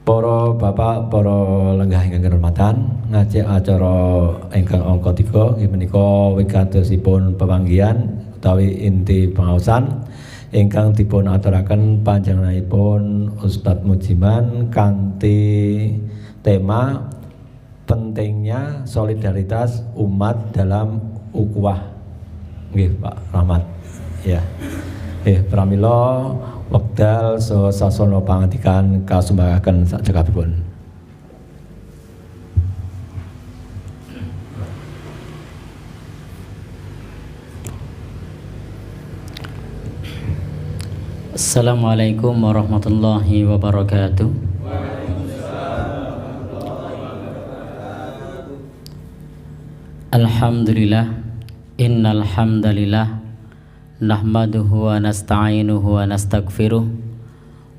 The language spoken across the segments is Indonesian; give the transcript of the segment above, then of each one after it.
Para bapak, para lenggah ingkang kehormatan, ngajak acara ingkang angka 3 inggih menika wigatosipun pepanggihan utawi inti pengaosan ingkang dipun aturaken panjenenganipun Ustadz Mujiman kanthi tema pentingnya solidaritas umat dalam ukhuwah. Nggih, Pak Rahmat. Ya. Pramila wekdal sasana pangandikan kasumbangaken sakjroning. Assalamualaikum warahmatullahi wabarakatuh. Alhamdulillah, innal hamdalillah nahmaduhu wa nasta'inuhu wa nastaghfiruh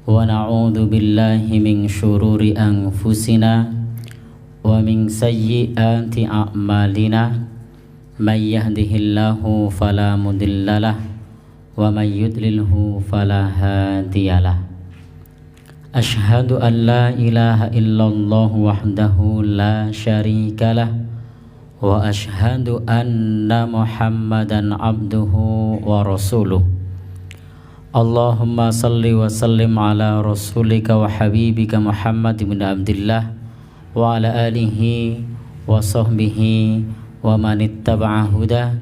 wa na'udzu billahi min syururi anfusina wa min sayyiati a'malina may yahdihillahu fala mudhillalah wa may yudlilhu fala hadiyalah. Asyhadu an la ilaha illallah wahdahu la syarikalah wa ashhadu anna Muhammadan abduhu wa rasuluh. Allahumma salli wa sallim ala rasulika wa habibika Muhammad ibn Abdillah wa ala alihi wa sahbihi wa man ittaba'a huda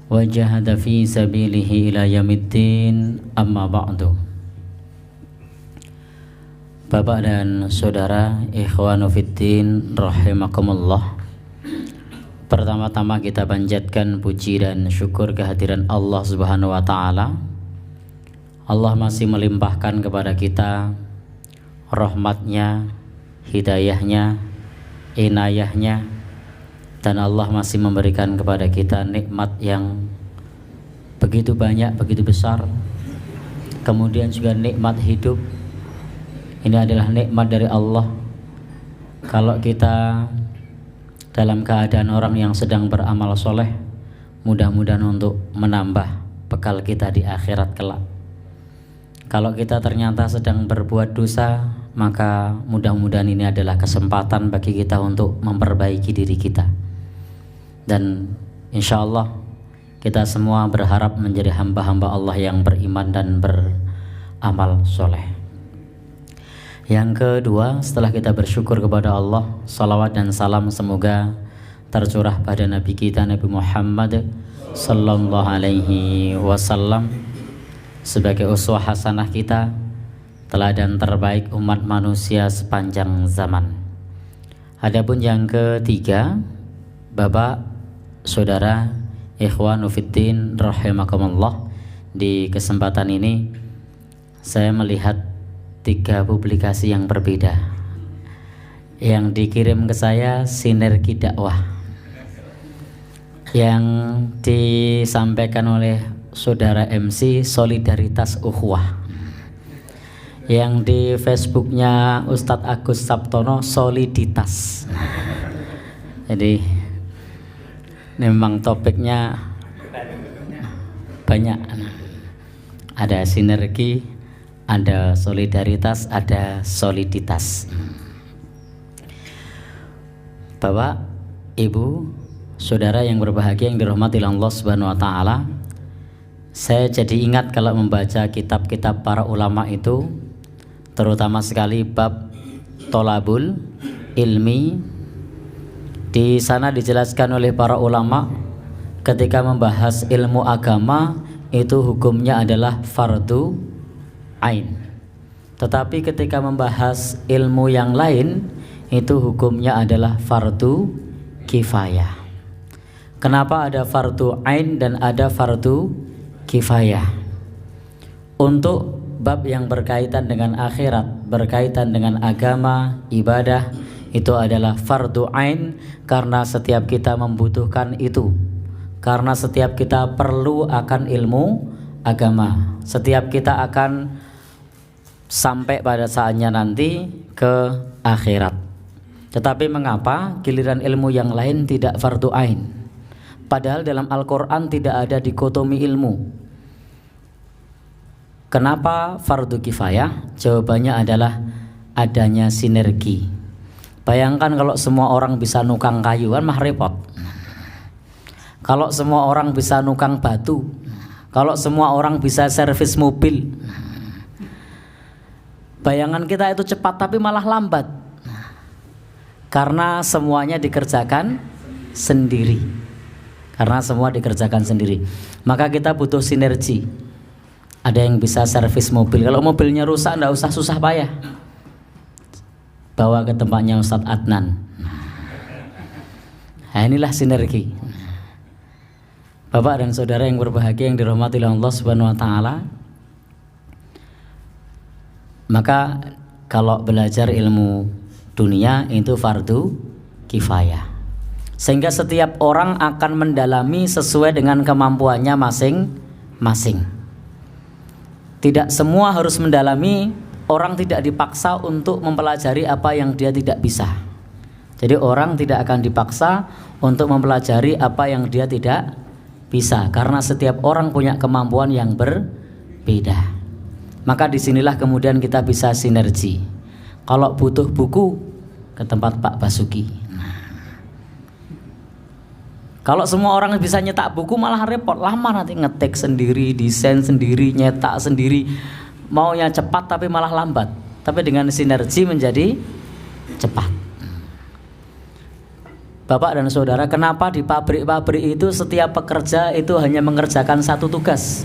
wa jahada fi sabilihi ila yaumiddin, amma ba'du. Bapak dan saudara, ikhwanu fiddin rahimakumullah. Pertama-tama kita panjatkan puji dan syukur kehadiran Allah Subhanahu wa taala. Allah masih melimpahkan kepada kita rahmatnya, hidayahnya, inayahnya, dan Allah masih memberikan kepada kita nikmat yang begitu banyak, begitu besar. Kemudian juga nikmat hidup. Ini adalah nikmat dari Allah. Kalau kita dalam keadaan orang yang sedang beramal soleh, mudah-mudahan untuk menambah bekal kita di akhirat kelak. Kalau kita ternyata sedang berbuat dosa, maka mudah-mudahan ini adalah kesempatan bagi kita untuk memperbaiki diri kita. Dan insya Allah kita semua berharap menjadi hamba-hamba Allah yang beriman dan beramal soleh. Yang kedua, setelah kita bersyukur kepada Allah, salawat dan salam semoga tercurah pada Nabi kita Nabi Muhammad sallallahu alaihi wasallam sebagai uswah hasanah kita, teladan terbaik umat manusia sepanjang zaman. Adapun yang ketiga, Bapak, Saudara, ikhwanu fiddin rahimakumullah, di kesempatan ini saya melihat 3 publikasi yang berbeda yang dikirim ke saya. Sinergi dakwah yang disampaikan oleh saudara MC, solidaritas ukhuwah. Yang di Facebooknya Ustadz Agus Sabtono, soliditas. Jadi memang topiknya banyak, ada sinergi, ada solidaritas, ada soliditas. Bapak, Ibu, Saudara yang berbahagia yang dirahmati Allah Subhanahu wa taala, saya jadi ingat kalau membaca kitab-kitab para ulama itu, terutama sekali bab tolabul ilmi. Di sana dijelaskan oleh para ulama ketika membahas ilmu agama itu hukumnya adalah fardu ain. Tetapi ketika membahas ilmu yang lain itu hukumnya adalah fardu kifayah. Kenapa ada fardu ain dan ada fardu kifayah? Untuk bab yang berkaitan dengan akhirat, berkaitan dengan agama, ibadah, itu adalah fardu ain karena setiap kita membutuhkan itu. Karena setiap kita perlu akan ilmu agama. Setiap kita akan sampai pada saatnya nanti ke akhirat. Tetapi mengapa giliran ilmu yang lain tidak fardu ain? Padahal dalam Al-Quran tidak ada dikotomi ilmu. Kenapa fardu kifayah? Jawabannya adalah adanya sinergi. Bayangkan kalau semua orang bisa nukang kayu kan mah repot. Kalau semua orang bisa nukang batu, kalau semua orang bisa servis mobil, bayangan kita itu cepat tapi malah lambat. Karena semuanya dikerjakan sendiri. Karena semua dikerjakan sendiri. Maka kita butuh sinergi. Ada yang bisa servis mobil. Kalau mobilnya rusak enggak usah susah payah. Bawa ke tempatnya Ustadz Adnan. Nah, inilah sinergi. Bapak dan saudara yang berbahagia yang dirahmati oleh Allah Subhanahu wa taala. Maka kalau belajar ilmu dunia itu fardu kifayah. Sehingga setiap orang akan mendalami sesuai dengan kemampuannya masing-masing. Tidak semua harus mendalami, orang tidak dipaksa untuk mempelajari apa yang dia tidak bisa. Jadi orang tidak akan dipaksa untuk mempelajari apa yang dia tidak bisa, karena setiap orang punya kemampuan yang berbeda. Maka disinilah kemudian kita bisa sinergi. Kalau butuh buku, ke tempat Pak Basuki. Kalau semua orang bisa nyetak buku malah repot, lama nanti ngetik sendiri, desain sendiri, nyetak sendiri. Maunya cepat tapi malah lambat. Tapi dengan sinergi menjadi cepat. Bapak dan saudara, kenapa di pabrik-pabrik itu setiap pekerja itu hanya mengerjakan satu tugas?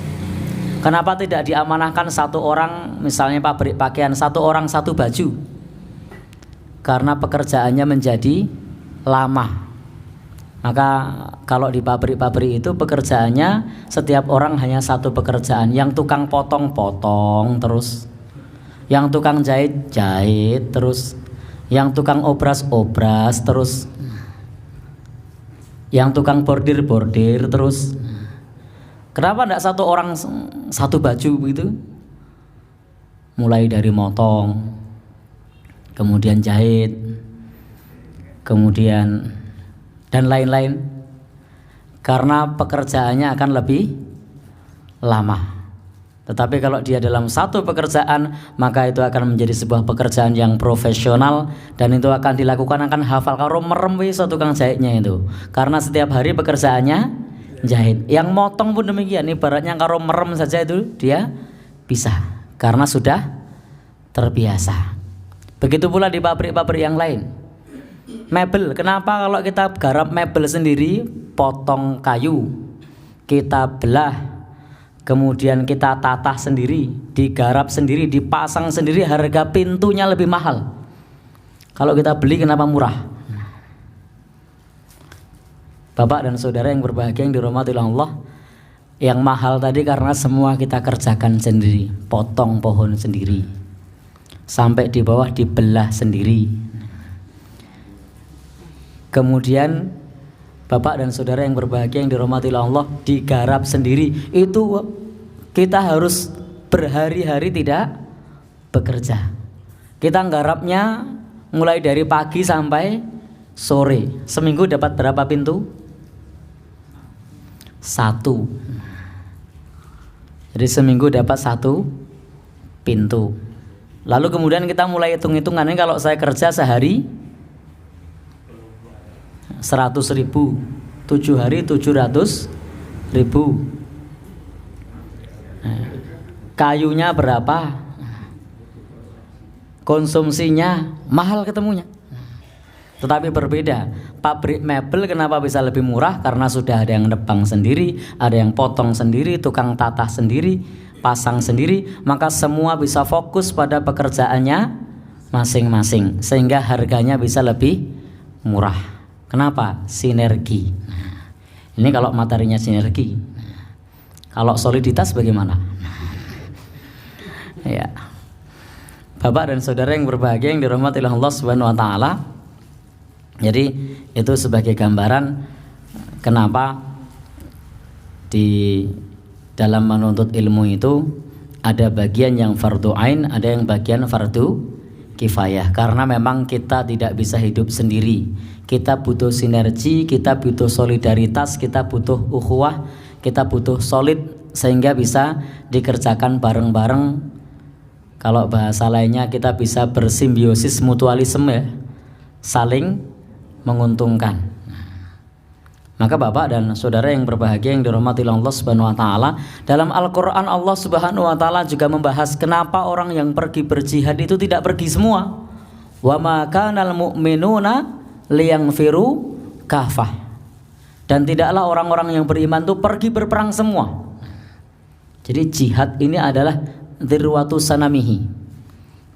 Kenapa tidak diamanahkan satu orang, misalnya pabrik pakaian, satu orang satu baju? Karena pekerjaannya menjadi lama. Maka kalau di pabrik-pabrik itu pekerjaannya setiap orang hanya satu pekerjaan. Yang tukang potong-potong terus, yang tukang jahit-jahit terus, yang tukang obras-obras terus, yang tukang bordir-bordir terus. Kenapa tidak satu orang satu baju begitu? Mulai dari motong, kemudian jahit, kemudian dan lain-lain. Karena pekerjaannya akan lebih lama. Tetapi kalau dia dalam satu pekerjaan, maka itu akan menjadi sebuah pekerjaan yang profesional, dan itu akan dilakukan, akan hafal. Kalau merem wis tukang jahitnya itu, karena setiap hari pekerjaannya jahit. Yang motong pun demikian, ibaratnya kalau merem saja itu dia bisa, karena sudah terbiasa. Begitu pula di pabrik-pabrik yang lain. Mebel, kenapa kalau kita garap mebel sendiri, potong kayu, kita belah, kemudian kita tatah sendiri, digarap sendiri, dipasang sendiri, harga pintunya lebih mahal. Kalau kita beli kenapa murah? Bapak dan saudara yang berbahagia yang dirahmati Allah, yang mahal tadi karena semua kita kerjakan sendiri, potong pohon sendiri, sampai di bawah dibelah sendiri. Kemudian Bapak dan saudara yang berbahagia yang dirahmati Allah, digarap sendiri. Itu kita harus berhari-hari tidak bekerja. Kita nggarapnya mulai dari pagi sampai sore. Seminggu dapat berapa pintu? 1. Jadi seminggu dapat 1 pintu. Lalu kemudian kita mulai hitung-hitungannya, kalau saya kerja sehari 100.000, 7 hari 700.000. Kayunya berapa? Konsumsinya mahal ketemunya. Tetapi berbeda. Pabrik mebel kenapa bisa lebih murah? Karena sudah ada yang nebang sendiri, ada yang potong sendiri, tukang tatah sendiri, pasang sendiri. Maka semua bisa fokus pada pekerjaannya masing-masing, sehingga harganya bisa lebih murah. Kenapa? Sinergi. Ini kalau materinya sinergi. Kalau soliditas bagaimana? Ya. Bapak dan saudara yang berbahagia yang dirahmati Allah Subhanahu wa taala. Jadi itu sebagai gambaran kenapa di dalam menuntut ilmu itu ada bagian yang fardu ain, ada yang bagian fardu kifayah. Karena memang kita tidak bisa hidup sendiri. Kita butuh sinergi, kita butuh solidaritas, kita butuh ukhuwah, kita butuh solid, sehingga bisa dikerjakan bareng-bareng. Kalau bahasa lainnya kita bisa bersimbiosis mutualisme ya, saling menguntungkan. Maka Bapak dan Saudara yang berbahagia yang dirahmati Allah Subhanahu wa taala, dalam Al-Qur'an Allah Subhanahu wa taala juga membahas kenapa orang yang pergi berjihad itu tidak pergi semua. Wa ma kanal mu'minuna liyanfiru kafah. Dan tidaklah orang-orang yang beriman itu pergi berperang semua. Jadi jihad ini adalah dzirwatu sanamihi,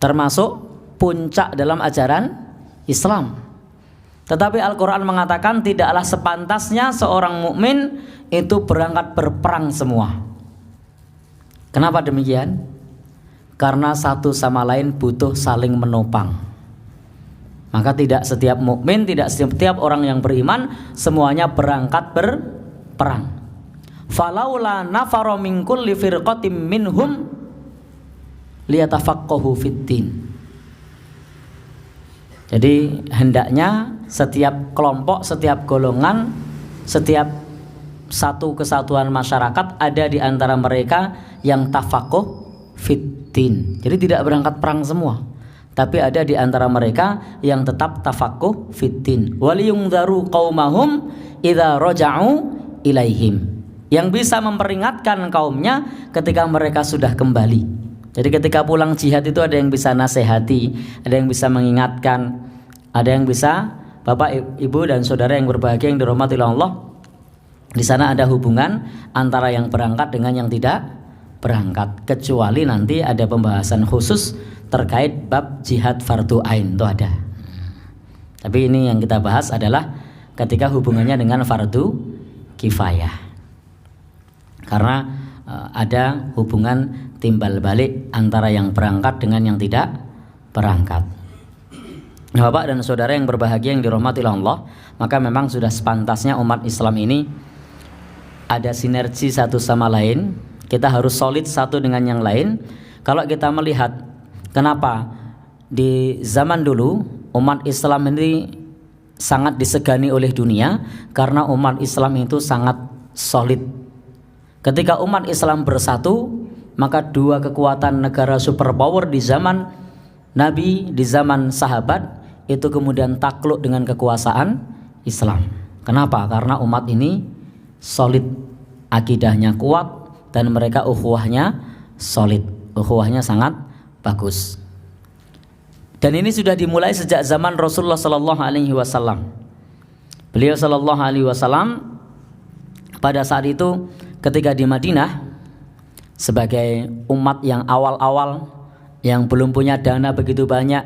termasuk puncak dalam ajaran Islam. Tetapi Al-Quran mengatakan tidaklah sepantasnya seorang mukmin itu berangkat berperang semua. Kenapa demikian? Karena satu sama lain butuh saling menopang. Maka tidak setiap mukmin, tidak setiap orang yang beriman semuanya berangkat berperang. Falaula nafara min kulli firqatin minhum liyatafaqahu fid-din. Jadi hendaknya setiap kelompok, setiap golongan, setiap satu kesatuan masyarakat ada di antara mereka yang tafaqquh fid-din. Jadi tidak berangkat perang semua, tapi ada di antara mereka yang tetap tafaqquh fid-din. Waliyungdaru qaumahum idza raja'u ilaihim. Yang bisa memperingatkan kaumnya ketika mereka sudah kembali. Jadi ketika pulang jihad itu ada yang bisa nasihati, ada yang bisa mengingatkan, ada yang bisa Bapak, Ibu dan Saudara yang berbahagia yang dirahmati Allah. Di sana ada hubungan antara yang berangkat dengan yang tidak berangkat, kecuali nanti ada pembahasan khusus terkait bab jihad fardu ain itu ada. Tapi ini yang kita bahas adalah ketika hubungannya dengan fardu kifayah. Karena ada hubungan timbal balik antara yang berangkat dengan yang tidak berangkat. Bapak dan Saudara yang berbahagia yang dirahmati Allah, maka memang sudah sepantasnya umat Islam ini ada sinergi satu sama lain. Kita harus solid satu dengan yang lain. Kalau kita melihat kenapa di zaman dulu umat Islam ini sangat disegani oleh dunia, karena umat Islam itu sangat solid. Ketika umat Islam bersatu, maka dua kekuatan negara superpower di zaman Nabi, di zaman sahabat itu kemudian takluk dengan kekuasaan Islam. Kenapa? Karena umat ini solid, akidahnya kuat, dan mereka ukhuwahnya solid, ukhuwahnya sangat bagus. Dan ini sudah dimulai sejak zaman Rasulullah Sallallahu Alaihi Wasallam. Beliau Sallallahu Alaihi Wasallam pada saat itu ketika di Madinah sebagai umat yang awal-awal, yang belum punya dana begitu banyak,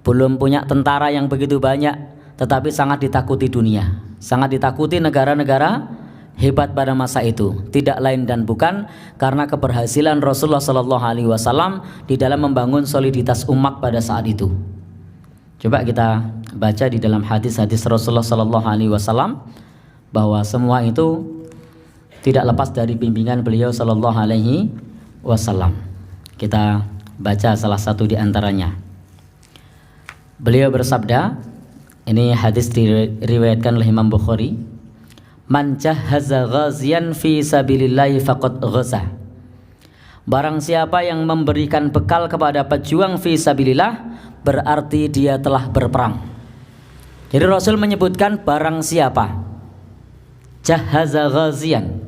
belum punya tentara yang begitu banyak, tetapi sangat ditakuti dunia, sangat ditakuti negara-negara hebat pada masa itu. Tidak lain dan bukan karena keberhasilan Rasulullah Sallallahu Alaihi Wasallam di dalam membangun soliditas umat pada saat itu. Coba kita baca di dalam hadis-hadis Rasulullah Sallallahu Alaihi Wasallam bahwa semua itu tidak lepas dari bimbingan beliau Sallallahu Alaihi Wasallam. Kita baca salah satu di antaranya. Beliau bersabda, ini hadis diriwayatkan oleh Imam Bukhari, man jahhaza ghaziyan fi sabilillahi faqad ghaza. Barang siapa yang memberikan bekal kepada pejuang fi sabilillah, berarti dia telah berperang. Jadi Rasul menyebutkan barang siapa jahhaza ghaziyan,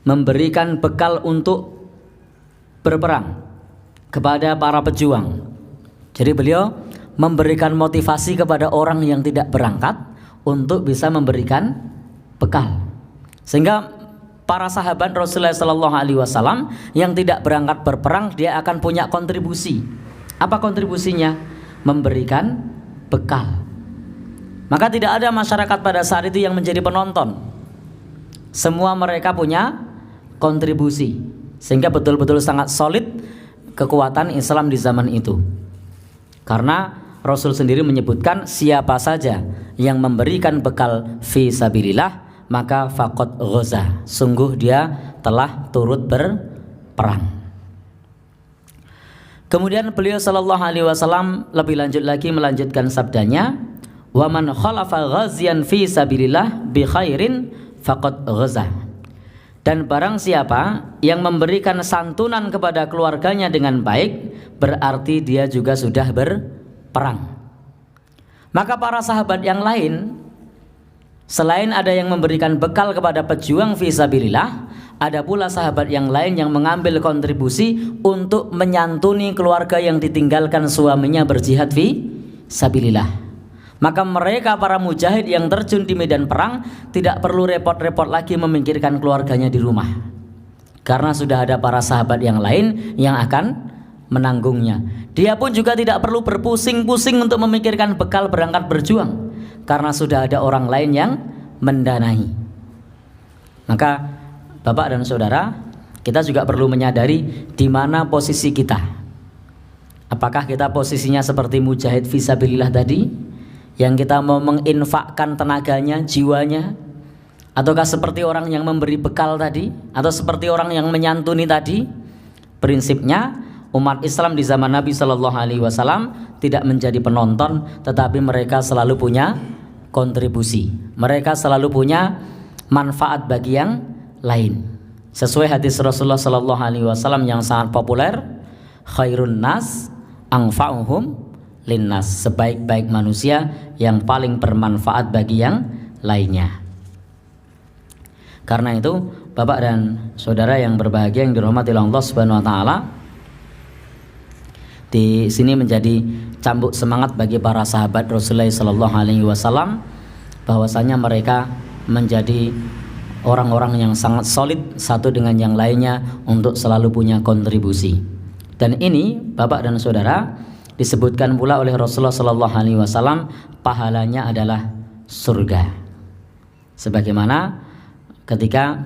memberikan bekal untuk berperang kepada para pejuang. Jadi beliau memberikan motivasi kepada orang yang tidak berangkat untuk bisa memberikan bekal. Sehingga para sahabat Rasulullah Sallallahu Alaihi Wasallam yang tidak berangkat berperang, dia akan punya kontribusi. Apa kontribusinya? Memberikan bekal. Maka tidak ada masyarakat pada saat itu yang menjadi penonton. Semua mereka punya kontribusi, sehingga betul-betul sangat solid kekuatan Islam di zaman itu. Karena Rasul sendiri menyebutkan siapa saja yang memberikan bekal fi sabilillah, maka faqad ghaza, sungguh dia telah turut berperang. Kemudian beliau Sallallahu Alaihi Wasallam lebih lanjut lagi melanjutkan sabdanya, wa man khalafa ghaziyan fi sabilillah bi khairin faqad ghaza. Dan barang siapa yang memberikan santunan kepada keluarganya dengan baik, berarti dia juga sudah berperang. Maka para sahabat yang lain, selain ada yang memberikan bekal kepada pejuang fisabilillah, ada pula sahabat yang lain yang mengambil kontribusi untuk menyantuni keluarga yang ditinggalkan suaminya berjihad fisabilillah. Maka mereka para mujahid yang terjun di medan perang tidak perlu repot-repot lagi memikirkan keluarganya di rumah, karena sudah ada para sahabat yang lain yang akan menanggungnya. Dia pun juga tidak perlu berpusing-pusing untuk memikirkan bekal berangkat berjuang, karena sudah ada orang lain yang mendanai. Maka Bapak dan Saudara, kita juga perlu menyadari di mana posisi kita. Apakah kita posisinya seperti mujahid fisabilillah tadi, yang kita mau menginfakkan tenaganya, jiwanya, ataukah seperti orang yang memberi bekal tadi, atau seperti orang yang menyantuni tadi? Prinsipnya umat Islam di zaman Nabi Shallallahu Alaihi Wasallam tidak menjadi penonton, tetapi mereka selalu punya kontribusi. Mereka selalu punya manfaat bagi yang lain. Sesuai hadis Rasulullah Shallallahu Alaihi Wasallam yang sangat populer, khairun nas anfa'uhum linnas, sebaik-baik manusia yang paling bermanfaat bagi yang lainnya. Karena itu Bapak dan Saudara yang berbahagia yang dirahmati Allah Subhanahu wa taala, di sini menjadi cambuk semangat bagi para sahabat Rasulullah sallallahu alaihi wasallam, bahwasanya mereka menjadi orang-orang yang sangat solid satu dengan yang lainnya untuk selalu punya kontribusi. Dan ini Bapak dan Saudara disebutkan pula oleh Rasulullah sallallahu alaihi wasallam, pahalanya adalah surga. Sebagaimana ketika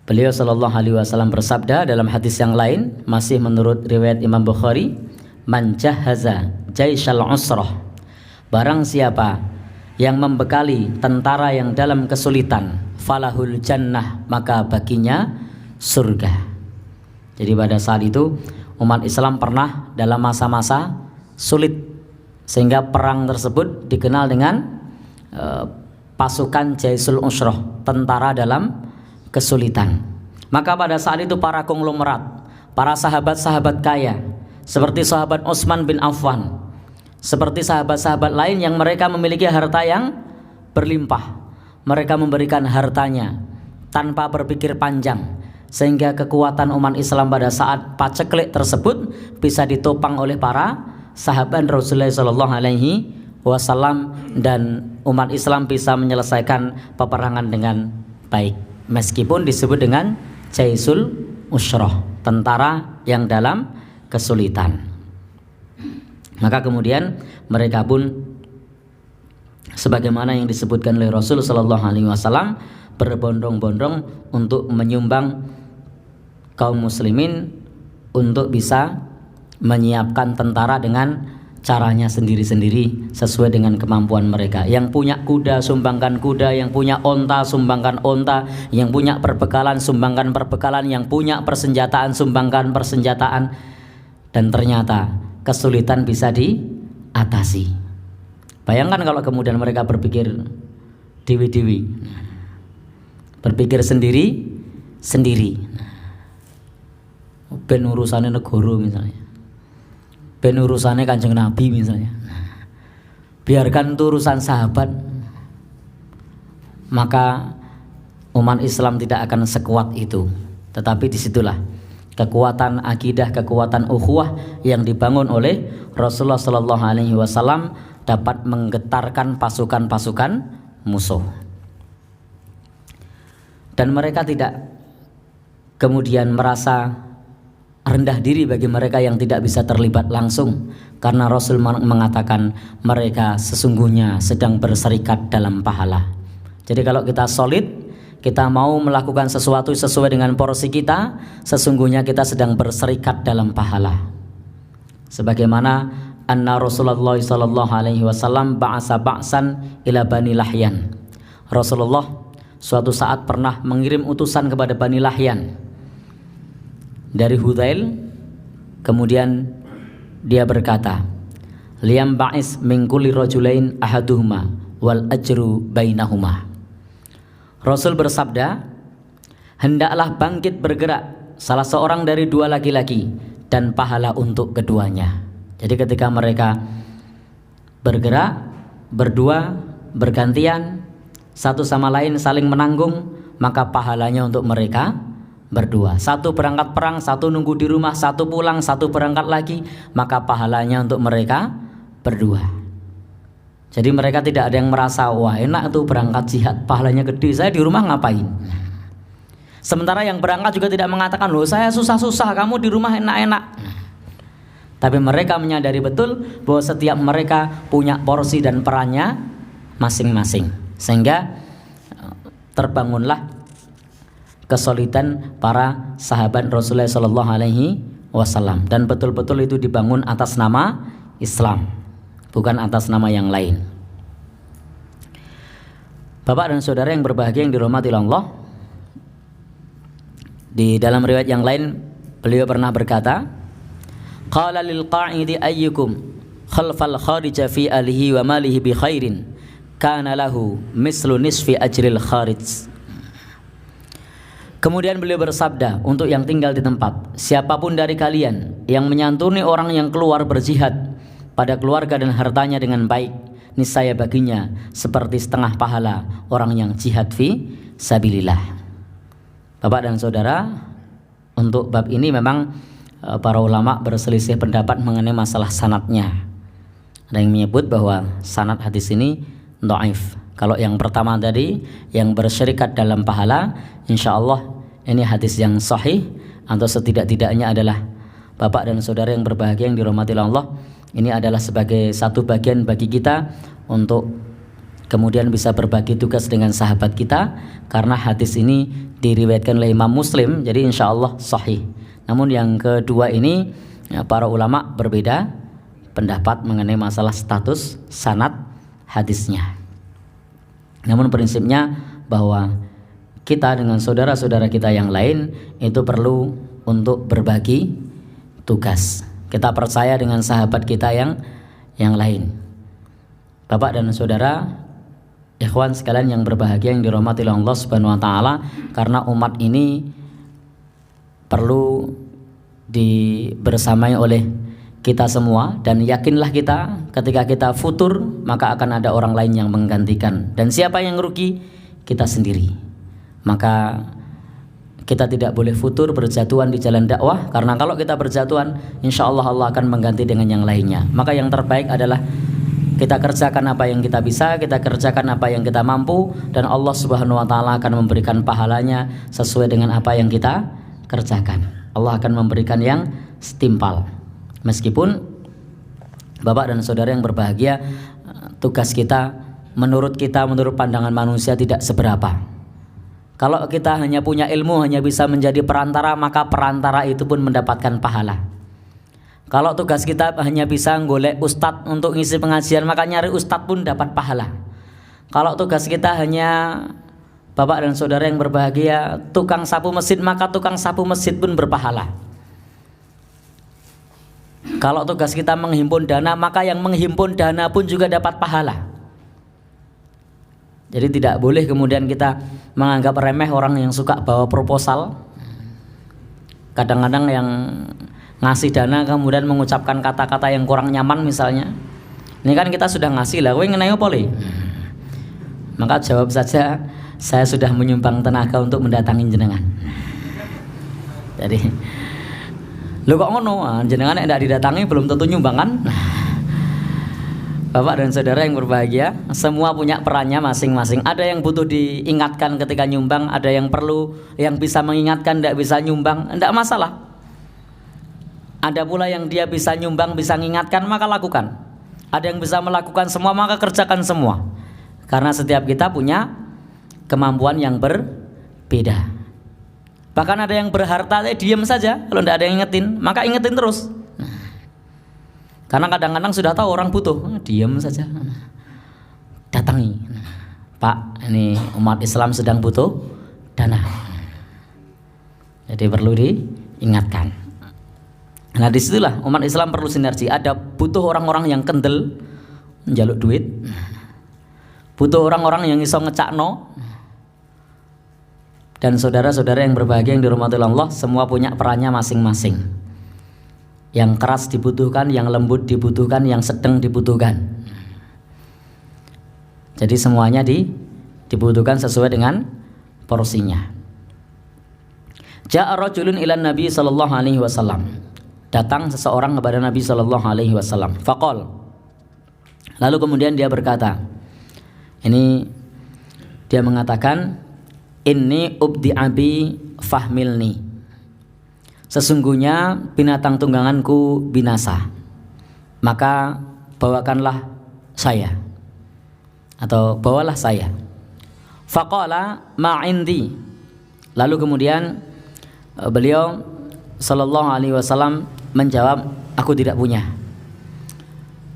beliau sallallahu alaihi wasallam bersabda dalam hadis yang lain, masih menurut riwayat Imam Bukhari, man jahaza jaishal usrah, barang siapa yang membekali tentara yang dalam kesulitan, falahul jannah, maka baginya surga. Jadi pada saat itu umat Islam pernah dalam masa-masa sulit, sehingga perang tersebut dikenal dengan pasukan Jaisul Usrah, tentara dalam kesulitan. Maka pada saat itu para konglomerat, para sahabat-sahabat kaya seperti sahabat Utsman bin Affan, seperti sahabat-sahabat lain yang mereka memiliki harta yang berlimpah, mereka memberikan hartanya tanpa berpikir panjang, sehingga kekuatan umat Islam pada saat paceklik tersebut bisa ditopang oleh para sahabat Rasulullah sallallahu alaihi wasallam, dan umat Islam bisa menyelesaikan peperangan dengan baik, meskipun disebut dengan Jaisul Usrah, tentara yang dalam kesulitan. Maka kemudian mereka pun sebagaimana yang disebutkan oleh Rasul sallallahu alaihi wasallam berbondong-bondong untuk menyumbang kaum muslimin untuk bisa menyiapkan tentara dengan caranya sendiri-sendiri sesuai dengan kemampuan mereka. Yang punya kuda sumbangkan kuda, yang punya onta sumbangkan onta, yang punya perbekalan sumbangkan perbekalan, yang punya persenjataan sumbangkan persenjataan. Dan ternyata kesulitan bisa diatasi. Bayangkan kalau kemudian mereka berpikir dewi-dewi, berpikir sendiri-sendiri, ben urusannya negara misalnya, ben urusannya Kanjeng Nabi misalnya, biarkan itu urusan sahabat, maka umat Islam tidak akan sekuat itu. Tetapi disitulah kekuatan akidah, kekuatan ukhuwah yang dibangun oleh Rasulullah sallallahu alaihi wasallam dapat menggetarkan pasukan-pasukan musuh. Dan mereka tidak kemudian merasa rendah diri bagi mereka yang tidak bisa terlibat langsung, karena Rasul mengatakan mereka sesungguhnya sedang berserikat dalam pahala. Jadi kalau kita solid, kita mau melakukan sesuatu sesuai dengan porsi kita, sesungguhnya kita sedang berserikat dalam pahala. Sebagaimana anna Rasulullah sallallahu alaihi wasallam ba'asa ba'san ila Bani Lahyan. Rasulullah suatu saat pernah mengirim utusan kepada Bani Lahyan dari Hudzail. Kemudian dia berkata, liyam ba'is min kulli rajulain ahaduhuma wal ajru bainahuma. Rasul bersabda, hendaklah bangkit bergerak salah seorang dari dua laki-laki dan pahala untuk keduanya. Jadi ketika mereka bergerak berdua bergantian satu sama lain saling menanggung, maka pahalanya untuk mereka berdua. Satu berangkat perang, satu nunggu di rumah, satu pulang, satu berangkat lagi, maka pahalanya untuk mereka berdua. Jadi mereka tidak ada yang merasa wah enak tuh berangkat jihad pahalanya gede, saya di rumah ngapain. Sementara yang berangkat juga tidak mengatakan loh saya susah-susah, kamu di rumah enak-enak. Tapi mereka menyadari betul bahwa setiap mereka punya porsi dan perannya masing-masing. Sehingga terbangunlah kesolidan para sahabat Rasulullah SAW. Dan betul-betul itu dibangun atas nama Islam, bukan atas nama yang lain. Bapak dan saudara yang berbahagia yang dirahmati Allah, di dalam riwayat yang lain beliau pernah berkata, qala lil qa'idi ayyukum khalfal kharija fi alihi wa malihi bi khairin kana lahu mislu nisfi ajril kharij. Kemudian beliau bersabda untuk yang tinggal di tempat, siapapun dari kalian yang menyantuni orang yang keluar berjihad pada keluarga dan hartanya dengan baik, niscaya baginya seperti setengah pahala orang yang jihad fi sabilillah. Bapak dan saudara, untuk bab ini memang para ulama berselisih pendapat mengenai masalah sanadnya. Ada yang menyebut bahwa sanad hadis ini dhaif. Kalau yang pertama tadi yang bersyirikat dalam pahala, insya Allah ini hadis yang sahih, atau setidak-tidaknya adalah bapak dan saudara yang berbahagia yang dirahmati Allah, ini adalah sebagai satu bagian bagi kita untuk kemudian bisa berbagi tugas dengan sahabat kita, karena hadis ini diriwayatkan oleh Imam Muslim, jadi insya Allah sahih. Namun yang kedua ini para ulama berbeda pendapat mengenai masalah status sanad hadisnya. Namun prinsipnya bahwa kita dengan saudara-saudara kita yang lain itu perlu untuk berbagi tugas. Kita percaya dengan sahabat kita yang lain. Bapak dan saudara, ikhwan sekalian yang berbahagia yang dirahmati oleh Allah Subhanahu wa taala, karena umat ini perlu dibersamai oleh kita semua, dan yakinlah kita ketika kita futur maka akan ada orang lain yang menggantikan, dan siapa yang rugi? Kita sendiri. Maka kita tidak boleh futur berjatuhan di jalan dakwah, karena kalau kita berjatuhan insya Allah Allah akan mengganti dengan yang lainnya. Maka yang terbaik adalah kita kerjakan apa yang kita bisa, kita kerjakan apa yang kita mampu, dan Allah Subhanahu wa taala akan memberikan pahalanya sesuai dengan apa yang kita kerjakan. Allah akan memberikan yang setimpal. Meskipun bapak dan saudara yang berbahagia, tugas kita menurut pandangan manusia tidak seberapa. Kalau kita hanya punya ilmu, hanya bisa menjadi perantara, maka perantara itu pun mendapatkan pahala. Kalau tugas kita hanya bisa golek ustadz untuk ngisi pengajian, maka nyari ustadz pun dapat pahala. Kalau tugas kita hanya bapak dan saudara yang berbahagia tukang sapu masjid, maka tukang sapu masjid pun berpahala. Kalau tugas kita menghimpun dana, maka yang menghimpun dana pun juga dapat pahala. Jadi tidak boleh kemudian kita menganggap remeh orang yang suka bawa proposal. Kadang-kadang yang ngasih dana kemudian mengucapkan kata-kata yang kurang nyaman misalnya. Ini kan kita sudah ngasih lah, kowe ngenai apa le? Maka jawab saja, saya sudah menyumbang tenaga untuk mendatangi jenengan. Jadi, lu kok ngono? Jenengan tidak didatangi belum tentu nyumbang kan? Bapak dan saudara yang berbahagia, semua punya perannya masing-masing. Ada yang butuh diingatkan ketika nyumbang, ada yang perlu, yang bisa mengingatkan, tidak bisa nyumbang, tidak masalah. Ada pula yang dia bisa nyumbang, bisa mengingatkan, maka lakukan. Ada yang bisa melakukan semua, maka kerjakan semua. Karena setiap kita punya kemampuan yang berbeda. Bahkan ada yang berharta, diam saja. Kalau tidak ada yang ingetin, maka ingetin terus. Karena kadang-kadang sudah tahu orang butuh, diam saja. Datangi, Pak, ini umat Islam sedang butuh dana. Jadi perlu diingatkan. Nah disitulah umat Islam perlu sinergi. Ada butuh orang-orang yang kendel njaluk duit, butuh orang-orang yang iso ngecakno, Dan saudara-saudara yang berbahagia yang dirahmati Allah, semua punya perannya masing-masing. Yang keras dibutuhkan, yang lembut dibutuhkan, yang sedang dibutuhkan. Jadi semuanya dibutuhkan sesuai dengan porsinya. Ja'a rajulun ilan Nabi sallallahu alaihi wasallam. Datang seseorang kepada Nabi sallallahu alaihi wasallam. Faqal. Lalu kemudian dia berkata, ini dia mengatakan, inni ubdi abi fahmilni. Sesungguhnya binatang tungganganku binasa, maka bawakanlah saya, atau bawalah saya. Faqala ma'indi. Lalu kemudian beliau sallallahu alaihi wasallam menjawab, aku tidak punya.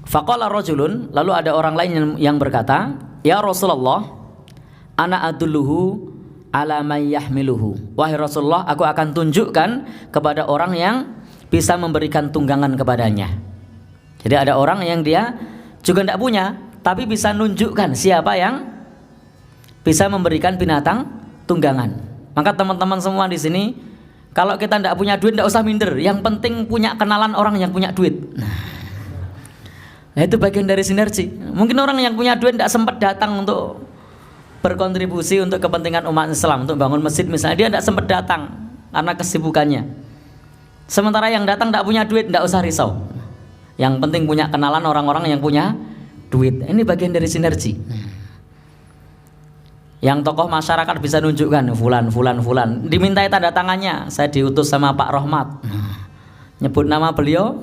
Faqala rajulun. Lalu ada orang lain yang berkata, ya Rasulullah, ana adulluhu ala may yahmiluhu. Wahai Rasulullah, aku akan tunjukkan kepada orang yang bisa memberikan tunggangan kepadanya. Jadi ada orang yang dia juga tidak punya, tapi bisa nunjukkan siapa yang bisa memberikan binatang tunggangan. Maka teman-teman semua di sini, kalau kita tidak punya duit tidak usah minder. Yang penting punya kenalan orang yang punya duit. Nah itu bagian dari sinergi. Mungkin orang yang punya duit tidak sempat datang untuk berkontribusi untuk kepentingan umat Islam, untuk bangun masjid misalnya, dia tidak sempat datang karena kesibukannya. Sementara yang datang tidak punya duit, tidak usah risau. Yang penting punya kenalan orang-orang yang punya duit. Ini bagian dari sinergi. Yang tokoh masyarakat bisa nunjukkan fulan. Dimintai tanda tangannya, saya diutus sama Pak Rohmat. Nyebut nama beliau,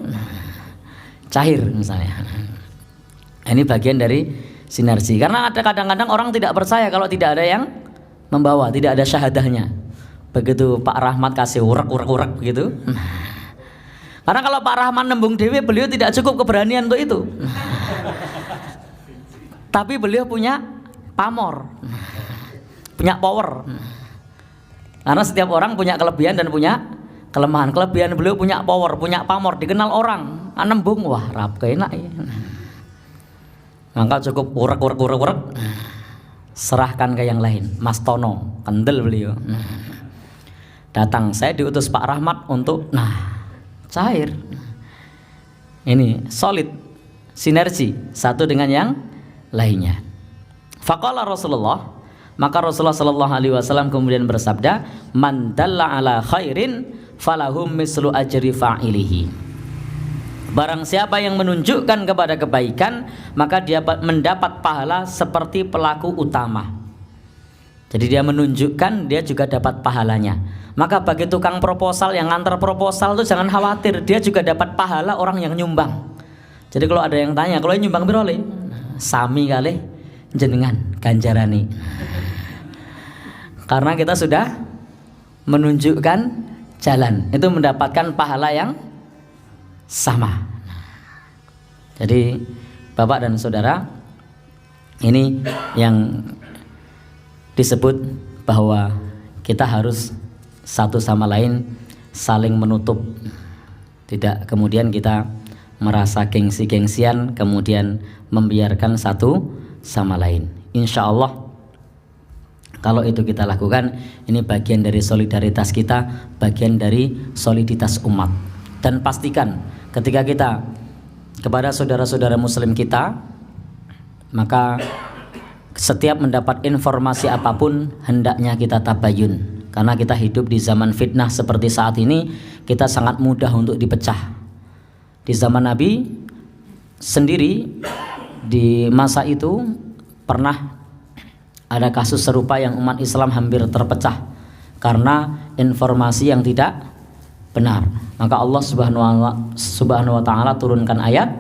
cair misalnya. Ini bagian dari sinergi. Karena ada kadang-kadang orang tidak percaya kalau tidak ada yang membawa, tidak ada syahadahnya. Begitu Pak Rahmat kasih urak begitu. Karena kalau Pak Rahmat nembung dewi, beliau tidak cukup keberanian untuk itu. Tapi beliau punya pamor, punya power. Karena setiap orang punya kelebihan dan punya kelemahan. Kelebihan beliau punya power, punya pamor, dikenal orang. Nembung, wah rap enak ya. Maka cukup urak, serahkan ke yang lain. Mas Tono, kendel beliau. Datang, saya diutus Pak Rahmat untuk, cair. Ini solid, sinergi satu dengan yang lainnya. Faqala Rasulullah, maka Rasulullah sallallahu alaihi wasallam kemudian bersabda, man dalla ala khairin falahum mislu ajri fa'ilihi. Barang siapa yang menunjukkan kepada kebaikan, maka dia mendapat pahala seperti pelaku utama. Jadi dia menunjukkan, dia juga dapat pahalanya. Maka bagi tukang proposal yang ngantar proposal itu jangan khawatir, dia juga dapat pahala orang yang nyumbang. Jadi kalau ada yang tanya, kalau nyumbang berapa? Sami kali jenengan ganjarani. Karena kita sudah menunjukkan jalan, itu mendapatkan pahala yang sama. Jadi Bapak dan Saudara, ini yang disebut bahwa kita harus satu sama lain saling menutup. Tidak kemudian kita merasa gengsi-gengsian kemudian membiarkan satu sama lain. Insya Allah kalau itu kita lakukan, ini bagian dari solidaritas kita, bagian dari soliditas umat. Dan pastikan ketika kita kepada saudara-saudara muslim kita, maka setiap mendapat informasi apapun hendaknya kita tabayun. Karena kita hidup di zaman fitnah seperti saat ini, kita sangat mudah untuk dipecah. Di zaman Nabi sendiri, di masa itu pernah ada kasus serupa yang umat Islam hampir terpecah karena informasi yang tidak benar. Maka Allah subhanahu wa ta'ala turunkan ayat,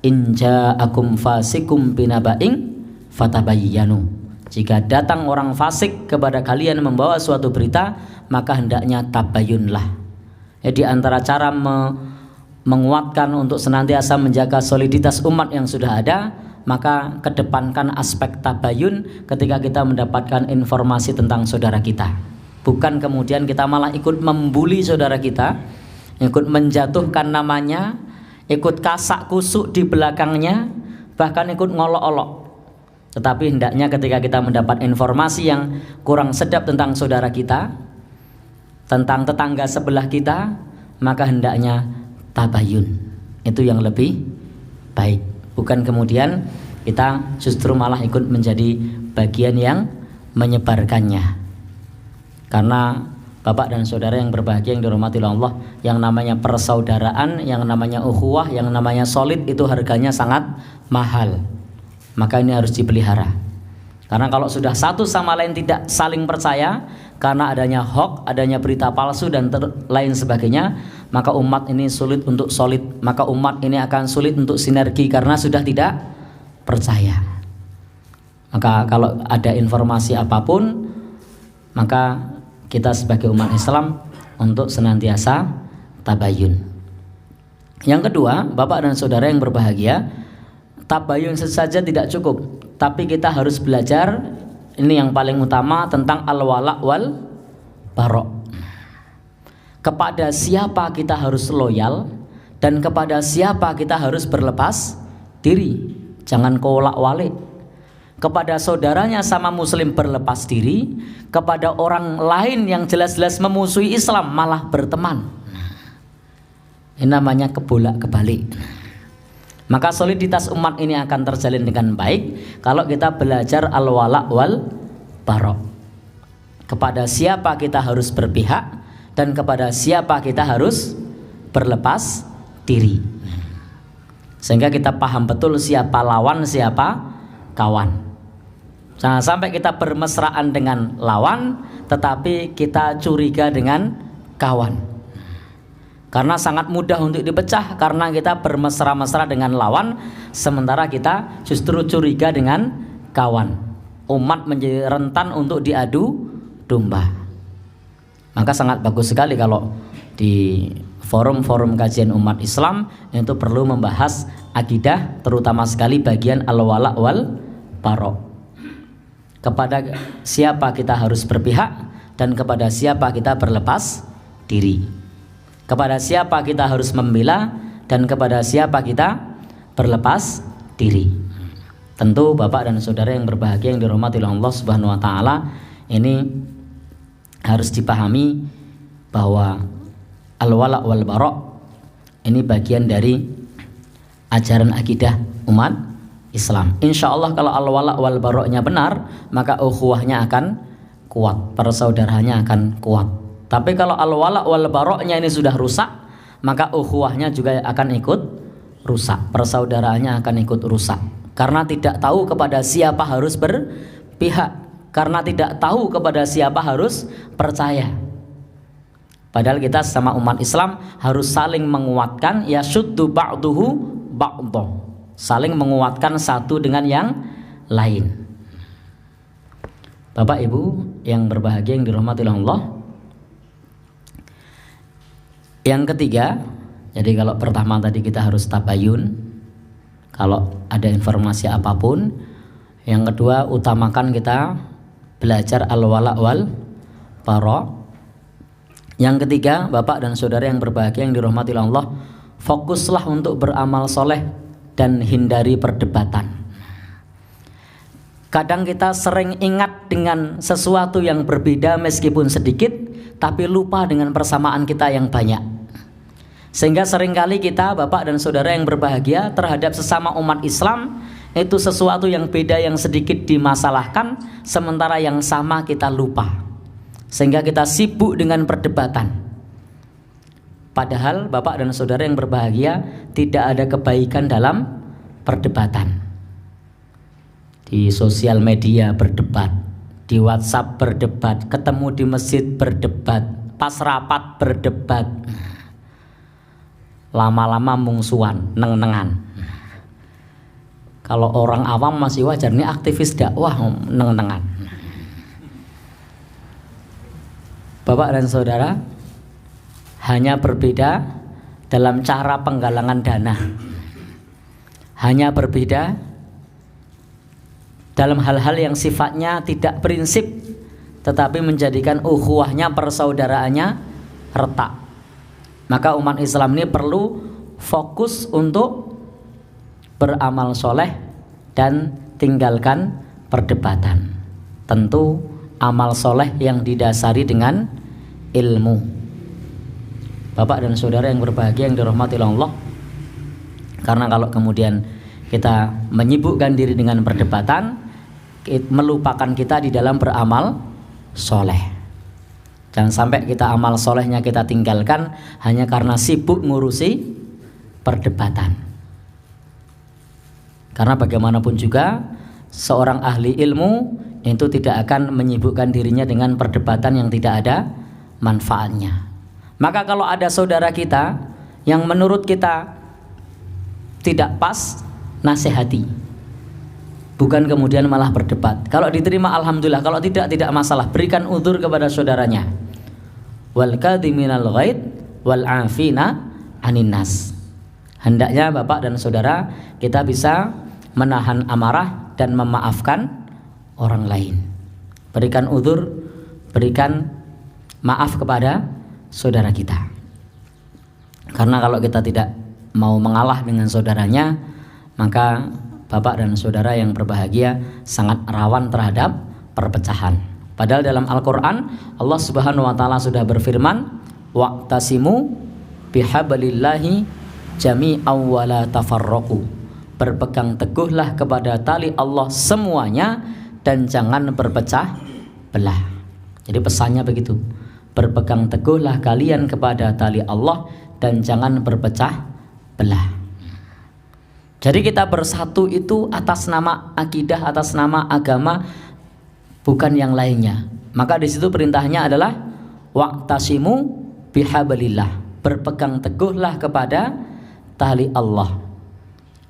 in ja'akum fasikum binaba'in fatabayyanu. Jika datang orang fasik kepada kalian membawa suatu berita, maka hendaknya tabayyunlah. Di antara cara menguatkan untuk senantiasa menjaga soliditas umat yang sudah ada, maka kedepankan aspek tabayyun ketika kita mendapatkan informasi tentang saudara kita. Bukan kemudian kita malah ikut membuli saudara kita, ikut menjatuhkan namanya, ikut kasak kusuk di belakangnya, bahkan ikut ngolok-olok. Tetapi hendaknya ketika kita mendapat informasi yang kurang sedap tentang saudara kita, tentang tetangga sebelah kita, maka hendaknya tabayun. Itu yang lebih baik. Bukan kemudian kita justru malah ikut menjadi bagian yang menyebarkannya. Karena Bapak dan saudara yang berbahagia yang dirahmati Allah, yang namanya persaudaraan, yang namanya ukhuwah, yang namanya solid itu harganya sangat mahal. Maka ini harus dipelihara. Karena kalau sudah satu sama lain tidak saling percaya karena adanya hoax, adanya berita palsu dan lain sebagainya, maka umat ini sulit untuk solid. Maka umat ini akan sulit untuk sinergi karena sudah tidak percaya. Maka kalau ada informasi apapun, maka kita sebagai umat Islam untuk senantiasa tabayun. Yang kedua, Bapak dan saudara yang berbahagia, tabayun saja tidak cukup, tapi kita harus belajar, ini yang paling utama, tentang al-wala wal bara'. Kepada siapa kita harus loyal dan kepada siapa kita harus berlepas diri. Jangan kolak-walik. Kepada saudaranya sama muslim berlepas diri, kepada orang lain yang jelas-jelas memusuhi Islam malah berteman. Ini namanya kebolak-kebalik. Maka soliditas umat ini akan terjalin dengan baik kalau kita belajar al-wala wal bara'. Kepada siapa kita harus berpihak dan kepada siapa kita harus berlepas diri. Sehingga kita paham betul siapa lawan, siapa kawan. Jangan sampai kita bermesraan dengan lawan tetapi kita curiga dengan kawan. Karena sangat mudah untuk dipecah karena kita bermesra-mesra dengan lawan sementara kita justru curiga dengan kawan. Umat menjadi rentan untuk diadu domba. Maka sangat bagus sekali kalau di forum-forum kajian umat Islam itu perlu membahas akidah, terutama sekali bagian al-wala wal bara'. Kepada siapa kita harus berpihak dan kepada siapa kita berlepas diri. Kepada siapa kita harus membela dan kepada siapa kita berlepas diri. Tentu Bapak dan saudara yang berbahagia yang dirahmati Allah Subhanahu wa taala, ini harus dipahami bahwa al-wala wal bara' ini bagian dari ajaran akidah umat Islam. Insya Allah kalau al-wala wal bara'-nya benar, maka ukhuwahnya akan kuat, persaudaraannya akan kuat. Tapi kalau al-wala wal bara'-nya ini sudah rusak, maka ukhuwahnya juga akan ikut rusak, persaudaraannya akan ikut rusak. Karena tidak tahu kepada siapa harus berpihak, karena tidak tahu kepada siapa harus percaya. Padahal kita sama umat Islam harus saling menguatkan, yashuddu ba'duhu ba'dah, saling menguatkan satu dengan yang lain. Bapak Ibu yang berbahagia yang dirahmati Allah, yang ketiga, jadi kalau pertama tadi kita harus tabayun kalau ada informasi apapun. Yang kedua, utamakan kita belajar al-wala wal bara'. Yang ketiga, Bapak dan saudara yang berbahagia yang dirahmati Allah, fokuslah untuk beramal soleh dan hindari perdebatan. Kadang kita sering ingat dengan sesuatu yang berbeda meskipun sedikit, tapi lupa dengan persamaan kita yang banyak. Sehingga seringkali kita, Bapak dan saudara yang berbahagia, terhadap sesama umat Islam itu sesuatu yang beda yang sedikit dimasalahkan, sementara yang sama kita lupa. Sehingga kita sibuk dengan perdebatan. Padahal Bapak dan saudara yang berbahagia, tidak ada kebaikan dalam perdebatan. Di sosial media berdebat, di WhatsApp berdebat, ketemu di masjid berdebat, pas rapat berdebat, lama-lama mungsuan, neng-nengan. Kalau orang awam masih wajar, ini aktivis dakwah neng-nengan. Bapak dan saudara, hanya berbeda dalam cara penggalangan dana, hanya berbeda dalam hal-hal yang sifatnya tidak prinsip tetapi menjadikan ukhuwahnya, persaudaraannya retak. Maka umat Islam ini perlu fokus untuk beramal soleh dan tinggalkan perdebatan. Tentu amal soleh yang didasari dengan ilmu. Bapak dan saudara yang berbahagia yang dirahmati oleh Allah, karena kalau kemudian kita menyibukkan diri dengan perdebatan, melupakan kita di dalam beramal soleh. Jangan sampai kita amal solehnya kita tinggalkan hanya karena sibuk ngurusi perdebatan. Karena bagaimanapun juga seorang ahli ilmu itu tidak akan menyibukkan dirinya dengan perdebatan yang tidak ada manfaatnya. Maka kalau ada saudara kita yang menurut kita tidak pas, nasihati. Bukan kemudian malah berdebat. Kalau diterima alhamdulillah, kalau tidak masalah. Berikan udzur kepada saudaranya. Wal kadhiminal ghaid wal afina anin nas. Hendaknya Bapak dan saudara kita bisa menahan amarah dan memaafkan orang lain. Berikan udzur, berikan maaf kepada saudara kita. Karena kalau kita tidak mau mengalah dengan saudaranya, maka Bapak dan saudara yang berbahagia sangat rawan terhadap perpecahan. Padahal dalam Al-Quran Allah Subhanahu wa ta'ala sudah berfirman, wa'tasimu bihablillahi jami'an wa la tafarraqu. Berpegang teguhlah kepada tali Allah semuanya dan jangan berpecah belah. Jadi pesannya begitu. Berpegang teguhlah kalian kepada tali Allah dan jangan berpecah belah. Jadi kita bersatu itu atas nama akidah, atas nama agama, bukan yang lainnya. Maka di situ perintahnya adalah wa'tasimu bihablillah. Berpegang teguhlah kepada tali Allah.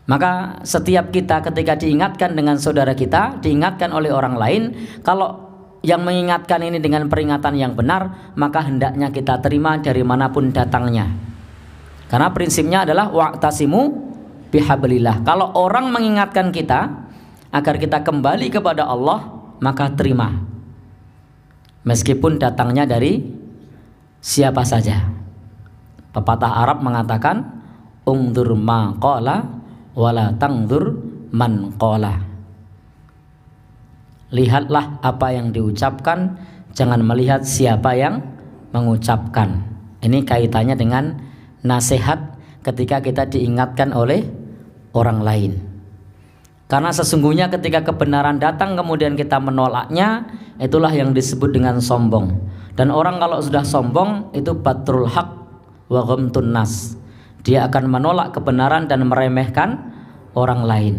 Maka setiap kita ketika diingatkan dengan saudara kita, diingatkan oleh orang lain, kalau yang mengingatkan ini dengan peringatan yang benar, maka hendaknya kita terima dari manapun datangnya. Karena prinsipnya adalah wa'tasimu bihablillah. Kalau orang mengingatkan kita agar kita kembali kepada Allah, maka terima. Meskipun datangnya dari siapa saja. Pepatah Arab mengatakan, ungdur ma qala wala tangdur man qala. Lihatlah apa yang diucapkan, jangan melihat siapa yang mengucapkan. Ini kaitannya dengan nasihat ketika kita diingatkan oleh orang lain. Karena sesungguhnya ketika kebenaran datang kemudian kita menolaknya, itulah yang disebut dengan sombong. Dan orang kalau sudah sombong itu batrul haq wa ghamtun nas. Dia akan menolak kebenaran dan meremehkan orang lain.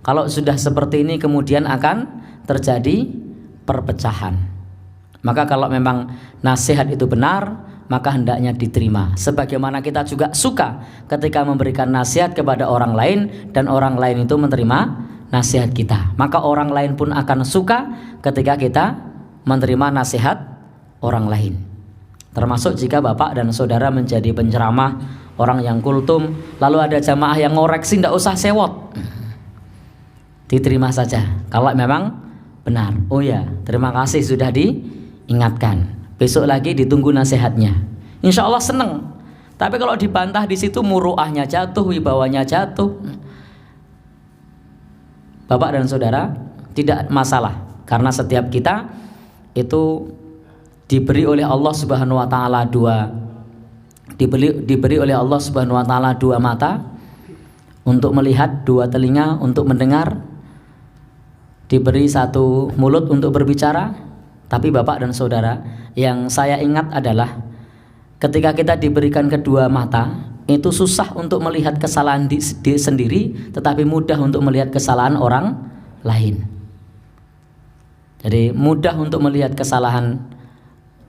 Kalau sudah seperti ini kemudian akan terjadi perpecahan. Maka kalau memang nasihat itu benar, maka hendaknya diterima. Sebagaimana kita juga suka ketika memberikan nasihat kepada orang lain dan orang lain itu menerima nasihat kita. Maka orang lain pun akan suka ketika kita menerima nasihat orang lain. Termasuk jika Bapak dan saudara menjadi penceramah, orang yang kultum, lalu ada jamaah yang ngoreksi, tidak usah sewot, diterima saja kalau memang benar. Oh ya, terima kasih sudah diingatkan. Besok lagi ditunggu nasihatnya. Insya Allah seneng. Tapi kalau dibantah di situ, muruahnya jatuh, wibawanya jatuh. Bapak dan saudara, tidak masalah, karena setiap kita itu diberi oleh Allah Subhanahu wa taala diberi oleh Allah Subhanahu wa taala dua mata untuk melihat, dua telinga untuk mendengar, diberi satu mulut untuk berbicara. Tapi Bapak dan saudara, yang saya ingat adalah ketika kita diberikan kedua mata, itu susah untuk melihat kesalahan diri sendiri, tetapi mudah untuk melihat kesalahan orang lain. Jadi mudah untuk melihat kesalahan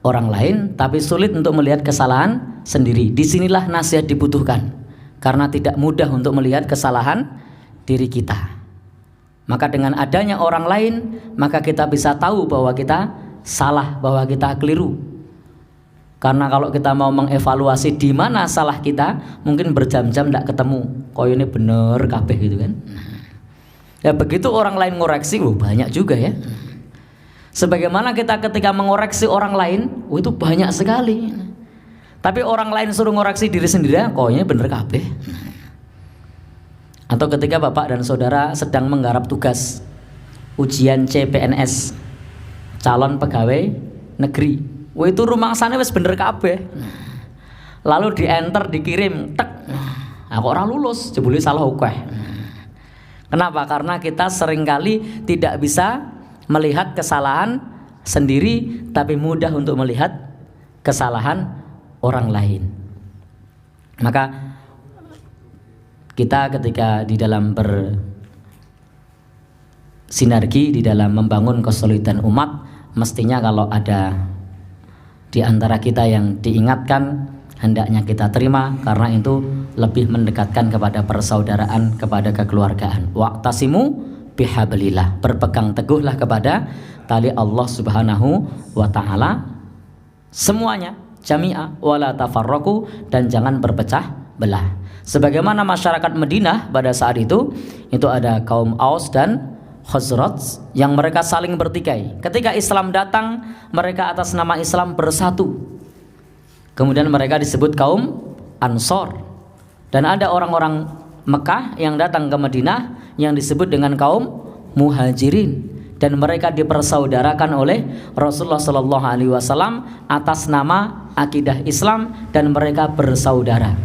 orang lain, tapi sulit untuk melihat kesalahan sendiri. Disinilah nasihat dibutuhkan, karena tidak mudah untuk melihat kesalahan diri kita. Maka dengan adanya orang lain, maka kita bisa tahu bahwa kita salah, bahwa kita keliru. Karena kalau kita mau mengevaluasi di mana salah kita, mungkin berjam-jam tidak ketemu. Kok ini bener kabeh gitu kan. Ya begitu orang lain ngoreksi, banyak juga ya. Sebagaimana kita ketika mengoreksi orang lain, itu banyak sekali. Tapi orang lain suruh ngoreksi diri sendiri, kok ini bener kabeh. Atau ketika Bapak dan saudara sedang menggarap tugas, ujian CPNS, calon pegawai negeri. Wah itu rumangsane wis bener kabeh. Lalu di enter dikirim, tek. Aku orang lulus, jebule salah ukeh. Kenapa? Karena kita seringkali tidak bisa melihat kesalahan sendiri, tapi mudah untuk melihat kesalahan orang lain. Maka kita ketika di dalam bersinergi, di dalam membangun kesolidan umat, mestinya kalau ada di antara kita yang diingatkan, hendaknya kita terima, karena itu lebih mendekatkan kepada persaudaraan, kepada kekeluargaan. Wa'tasimu bihablillah, berpegang teguhlah kepada tali Allah Subhanahu wa taala semuanya, jami'a wala tafarraqu, dan jangan berpecah belah. Sebagaimana masyarakat Madinah pada saat itu ada kaum Aus dan Khazraj yang mereka saling bertikai. Ketika Islam datang, mereka atas nama Islam bersatu. Kemudian mereka disebut kaum Ansor. Dan ada orang-orang Mekah yang datang ke Madinah yang disebut dengan kaum Muhajirin, dan mereka dipersaudarakan oleh Rasulullah Sallallahu Alaihi Wasallam atas nama akidah Islam, dan mereka bersaudara.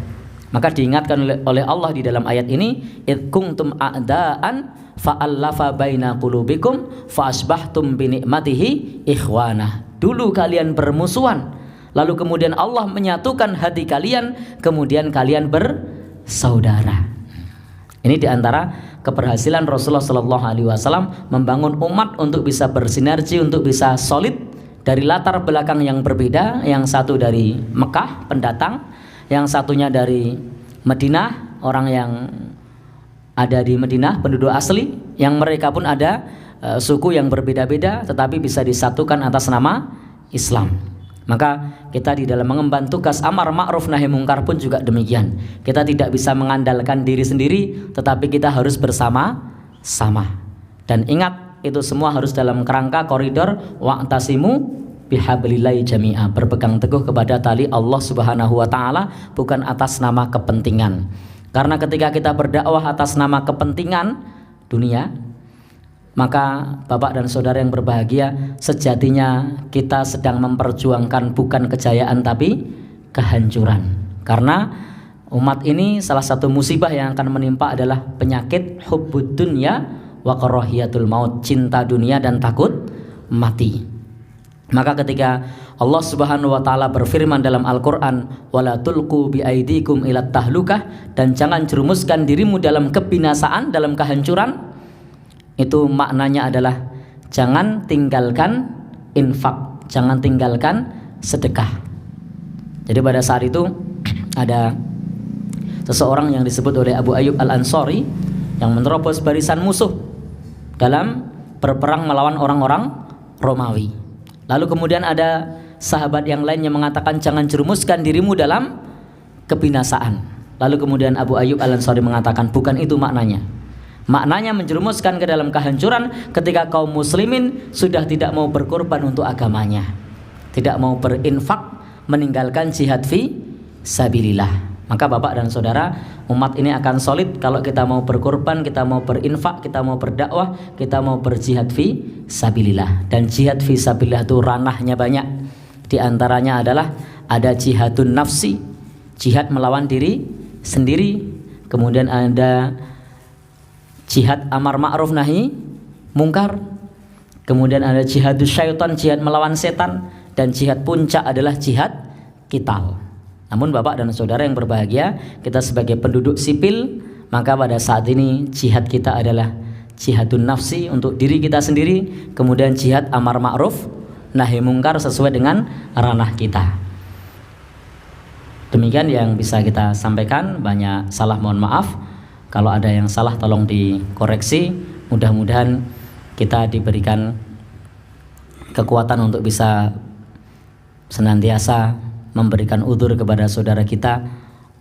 Maka diingatkan oleh Allah di dalam ayat ini, id kuntum a'daan fa'allafa baina qulubikum fa'asbahtum bi ni'matihi ikhwana. Dulu kalian bermusuhan, lalu kemudian Allah menyatukan hati kalian, kemudian kalian bersaudara. Ini diantara keberhasilan Rasulullah Sallallahu Alaihi Wasallam membangun umat untuk bisa bersinergi, untuk bisa solid dari latar belakang yang berbeda. Yang satu dari Mekah pendatang, yang satunya dari Madinah, orang yang ada di Madinah penduduk asli, yang mereka pun ada suku yang berbeda-beda, tetapi bisa disatukan atas nama Islam. Maka kita di dalam mengemban tugas amar ma'ruf nahi mungkar pun juga demikian. Kita tidak bisa mengandalkan diri sendiri, tetapi kita harus bersama-sama. Dan ingat, itu semua harus dalam kerangka koridor wa'tasimu bihablillahi jami'a, berpegang teguh kepada tali Allah Subhanahu wa taala, bukan atas nama kepentingan. Karena ketika kita berdakwah atas nama kepentingan dunia, maka Bapak dan Saudara yang berbahagia, sejatinya kita sedang memperjuangkan bukan kejayaan tapi kehancuran. Karena umat ini salah satu musibah yang akan menimpa adalah penyakit hubbud dunya wa karahiyatul maut, cinta dunia dan takut mati. Maka ketika Allah Subhanahu wa taala berfirman dalam Al-Qur'an, wala tulqu biaidikum ilat tahlukah, dan jangan jerumuskan dirimu dalam kebinasaan, dalam kehancuran. Itu maknanya adalah jangan tinggalkan infak, jangan tinggalkan sedekah. Jadi pada saat itu ada seseorang yang disebut oleh Abu Ayyub Al-Ansari yang menerobos barisan musuh dalam berperang melawan orang-orang Romawi. Lalu kemudian ada sahabat yang lain yang mengatakan jangan jerumuskan dirimu dalam kebinasaan. Lalu kemudian Abu Ayyub Al-Ansari mengatakan bukan itu maknanya. Maknanya menjerumuskan ke dalam kehancuran ketika kaum muslimin sudah tidak mau berkorban untuk agamanya, tidak mau berinfak, meninggalkan jihad fi sabilillah. Maka Bapak dan Saudara, umat ini akan solid kalau kita mau berkorban, kita mau berinfak, kita mau berdakwah, kita mau berjihad fi sabilillah. Dan jihad fi sabilillah itu ranahnya banyak. Di antaranya adalah ada jihadun nafsi, jihad melawan diri sendiri. Kemudian ada jihad amar ma'ruf nahi mungkar. Kemudian ada jihadus syaitan, jihad melawan setan. Dan jihad puncak adalah jihad qital. Namun Bapak dan Saudara yang berbahagia, kita sebagai penduduk sipil, maka pada saat ini jihad kita adalah jihadun nafsi untuk diri kita sendiri. Kemudian jihad amar ma'ruf nahi mungkar sesuai dengan ranah kita. Demikian yang bisa kita sampaikan. Banyak salah, mohon maaf. Kalau ada yang salah tolong dikoreksi. Mudah-mudahan kita diberikan kekuatan untuk bisa senantiasa memberikan udzur kepada saudara kita,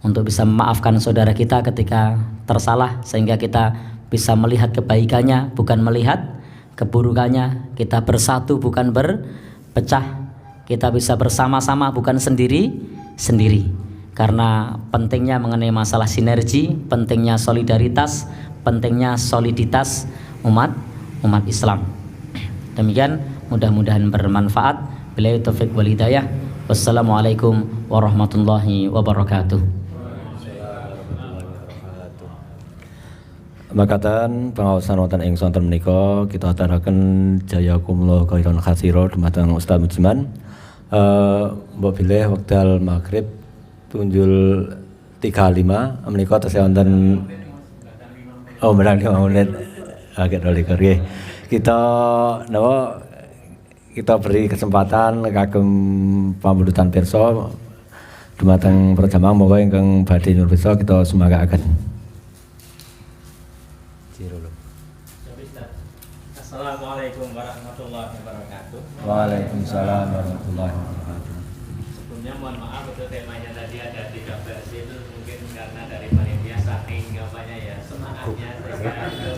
untuk bisa memaafkan saudara kita ketika tersalah, sehingga kita bisa melihat kebaikannya bukan melihat keburukannya. Kita bersatu bukan berpecah. Kita bisa bersama-sama bukan sendiri-sendiri. Karena pentingnya mengenai masalah sinergi, pentingnya solidaritas, pentingnya soliditas umat umat Islam. Demikian, mudah-mudahan bermanfaat. Billahi taufiq wal hidayah. Wassalamualaikum warahmatullahi wabarakatuh. Makaten pengawasan wonten ing sonten menika kita aturaken jayakumullah khairan katsira dumateng Ustaz Mujman. Mbok bilih wekdal maghrib tunjul 35 menika tesih wonten berang 5 menit agak dolikur nggih. Kita beri kesempatan kagem pamulutan pirsa dumateng perjamaah monggo ingkang badhe nyuwun pirsa kita sumanggaken. Assalamualaikum warahmatullahi wabarakatuh. Waalaikumsalam warahmatullahi wabarakatuh. Sebelumnya mohon maaf untuk temanya tadi ada 3 versi, itu mungkin karena dari panitia saking semangatnya sehingga itu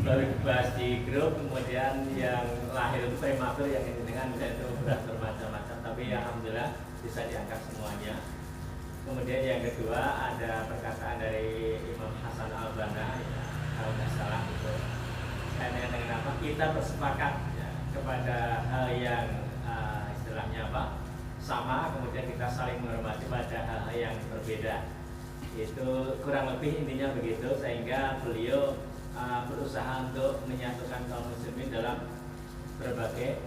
baru dibahas di grup, kemudian yang lahir itu prematur yang ini dengan itu berat bermacam-macam, tapi ya alhamdulillah bisa diangkat semuanya. Kemudian yang kedua ada perkataan dari Imam Hasan Al-Banna, ya, kalau nggak salah itu dengan apa kita bersepakat ya, kepada hal yang istilahnya apa sama, kemudian kita saling menghormati pada hal-hal yang berbeda. Itu kurang lebih intinya begitu, sehingga beliau berusaha untuk menyatukan kaum muslimin dalam berbagai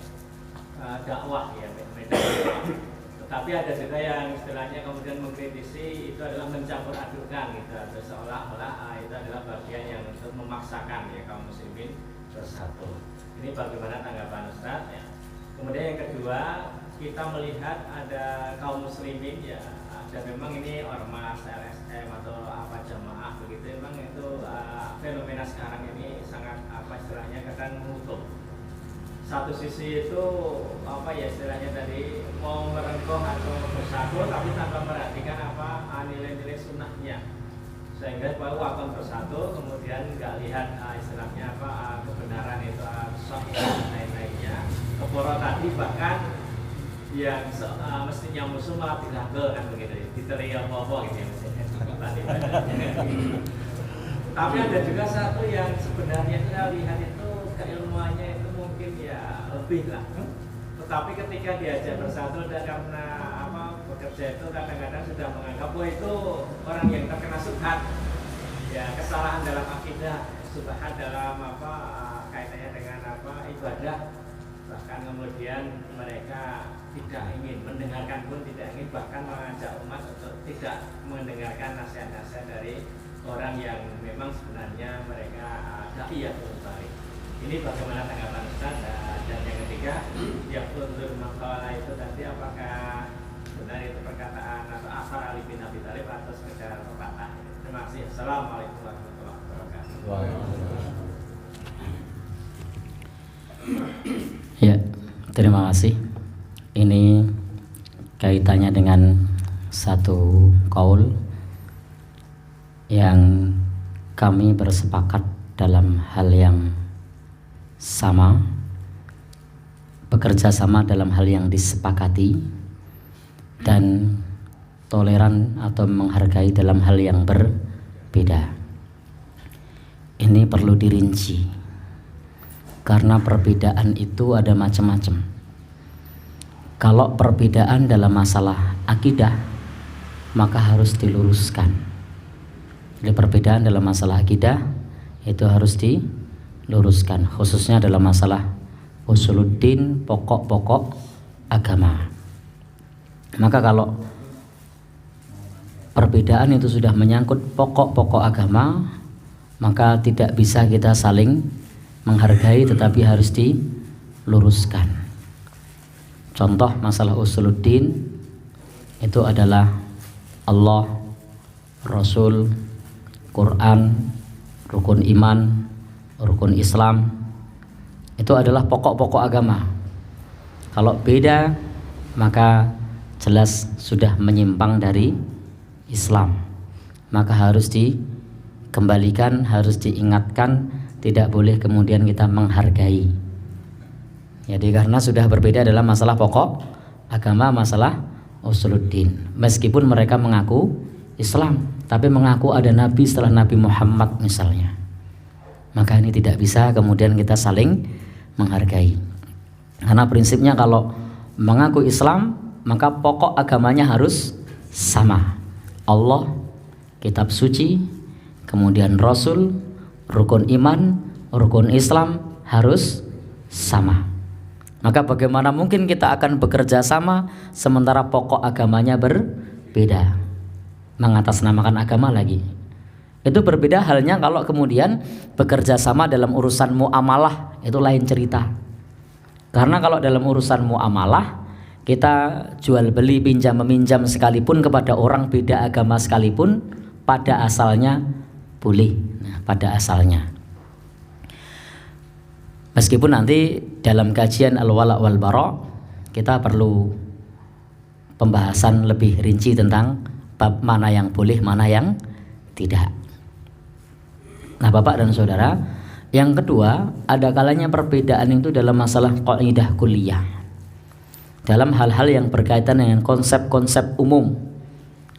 dakwah ya, medan dakwah. Tetapi ada juga yang istilahnya kemudian mengkritisi itu adalah mencampur adukan gitu, atau seolah-olah itu adalah bagian yang untuk memaksakan ya kaum muslimin bersatu. Ini bagaimana tanggapan Ustaz ya. Kemudian yang kedua, kita melihat ada kaum muslimin ya, dan memang ini ormas, LSM atau apa jamaah begitu, memang itu fenomena sekarang ini sangat apa istilahnya kadang menutup. Satu sisi itu apa ya istilahnya tadi mau merengkuh atau bersatu tapi tanpa memperhatikan apa nilai-nilai sunnahnya, sehingga bahwa akan bersatu kemudian nggak lihat istilahnya apa kebenaran itu sahih dan lain-lainnya. Keporo tadi bahkan yang mestinya musuh malah dirangkul kan begitu, diterima apa gitu ya mestinya. Tapi ada juga satu yang sebenarnya kita lihat itu keilmuannya itu mungkin ya lebih lah, tetapi ketika diajak bersatu dan karena apa bekerja itu kadang-kadang sudah menganggap bahwa itu orang yang terkena subhat ya, kesalahan dalam akidah, subhat dalam apa kaitannya dengan apa ibadah, bahkan kemudian mereka tidak ingin mendengarkan pun tidak ingin, bahkan mengajak umat untuk tidak mendengarkan nasihat-nasihat dari orang yang memang sebenarnya mereka dai atau baik. Ini bagaimana tanggapan Ustaz? Dan yang ketiga, yang undur makalah itu tadi apakah benar itu perkataan atau asar Ali bin Abi Thalib atau sekedar pepatah? Terima kasih. Assalamualaikum warahmatullahi wabarakatuh. Ya, terima kasih. Ini kaitannya dengan satu kaul yang kami bersepakat dalam hal yang sama, bekerja sama dalam hal yang disepakati, dan toleran atau menghargai dalam hal yang berbeda. Ini perlu dirinci karena perbedaan itu ada macam-macam. Kalau perbedaan dalam masalah akidah maka harus diluruskan. Jadi perbedaan dalam masalah akidah itu harus diluruskan, khususnya dalam masalah usuluddin, pokok-pokok agama. Maka kalau perbedaan itu sudah menyangkut pokok-pokok agama, maka tidak bisa kita saling menghargai, tetapi harus diluruskan. Contoh masalah usuluddin itu adalah Allah, Rasul, Quran, rukun iman, rukun Islam. Itu adalah pokok-pokok agama. Kalau beda maka jelas sudah menyimpang dari Islam. Maka harus dikembalikan, harus diingatkan, tidak boleh kemudian kita menghargai. Jadi karena sudah berbeda dalam masalah pokok agama, masalah usuluddin. Meskipun mereka mengaku Islam, tapi mengaku ada Nabi setelah Nabi Muhammad misalnya. maka ini tidak bisa kemudian kita saling menghargai. Karena prinsipnya kalau mengaku Islam, maka pokok agamanya harus sama. Allah, kitab suci, kemudian Rasul, rukun iman, rukun Islam harus sama. Maka bagaimana mungkin kita akan bekerja sama sementara pokok agamanya berbeda, mengatasnamakan agama lagi. Itu berbeda halnya kalau kemudian bekerja sama dalam urusan muamalah, itu lain cerita. Karena kalau dalam urusan muamalah, kita jual beli, pinjam meminjam sekalipun kepada orang beda agama sekalipun, pada asalnya boleh. Nah, pada asalnya. Meskipun nanti dalam kajian al-wala wal bara kita perlu pembahasan lebih rinci tentang bab mana yang boleh, mana yang tidak. Nah, Bapak dan Saudara, yang kedua, ada kalanya perbedaan itu dalam masalah kaidah kuliah. Dalam hal-hal yang berkaitan dengan konsep-konsep umum.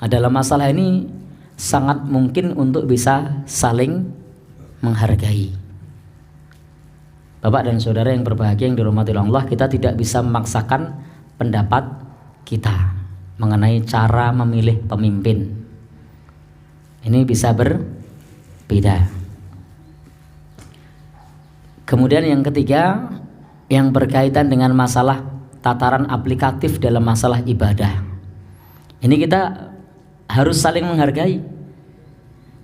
Nah, dalam masalah ini sangat mungkin untuk bisa saling menghargai. Bapak dan Saudara yang berbahagia yang dirahmati Allah, kita tidak bisa memaksakan pendapat kita mengenai cara memilih pemimpin. Ini bisa berbeda. Kemudian yang ketiga, yang berkaitan dengan masalah tataran aplikatif dalam masalah ibadah. Ini kita harus saling menghargai.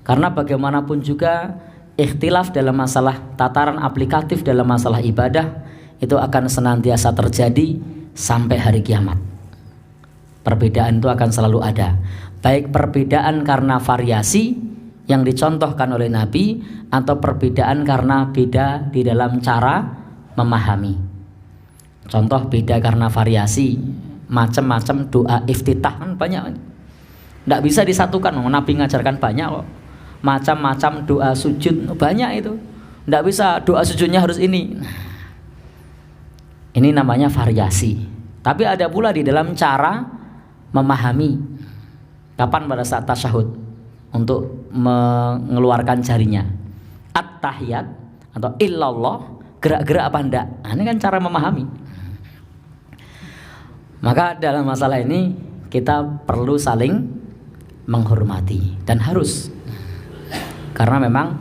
Karena bagaimanapun juga ikhtilaf dalam masalah tataran aplikatif dalam masalah ibadah itu akan senantiasa terjadi sampai hari kiamat. Perbedaan itu akan selalu ada. Baik perbedaan karena variasi yang dicontohkan oleh Nabi, atau perbedaan karena beda di dalam cara memahami. Contoh beda karena variasi, macam-macam doa iftitah kan banyak. Tidak bisa disatukan, Nabi ngajarkan banyak kok. Macam-macam doa sujud banyak itu. Tidak bisa doa sujudnya harus ini. Ini namanya variasi. Tapi ada pula di dalam cara memahami. Kapan pada saat tasyahud untuk mengeluarkan jarinya, at-tahiyat atau illallah, gerak-gerak apa enggak? Nah, ini kan cara memahami. Maka dalam masalah ini kita perlu saling menghormati dan harus, karena memang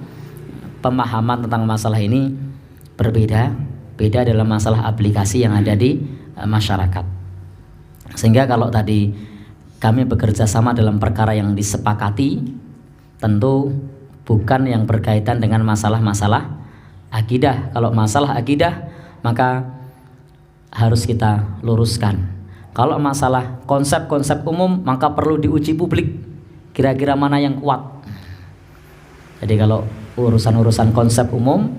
pemahaman tentang masalah ini berbeda dalam masalah aplikasi yang ada di masyarakat. Sehingga kalau tadi kami bekerja sama dalam perkara yang disepakati, tentu bukan yang berkaitan dengan masalah-masalah akidah. Kalau masalah akidah maka harus kita luruskan. Kalau masalah konsep-konsep umum maka perlu diuji publik, kira-kira mana yang kuat. Jadi kalau urusan-urusan konsep umum,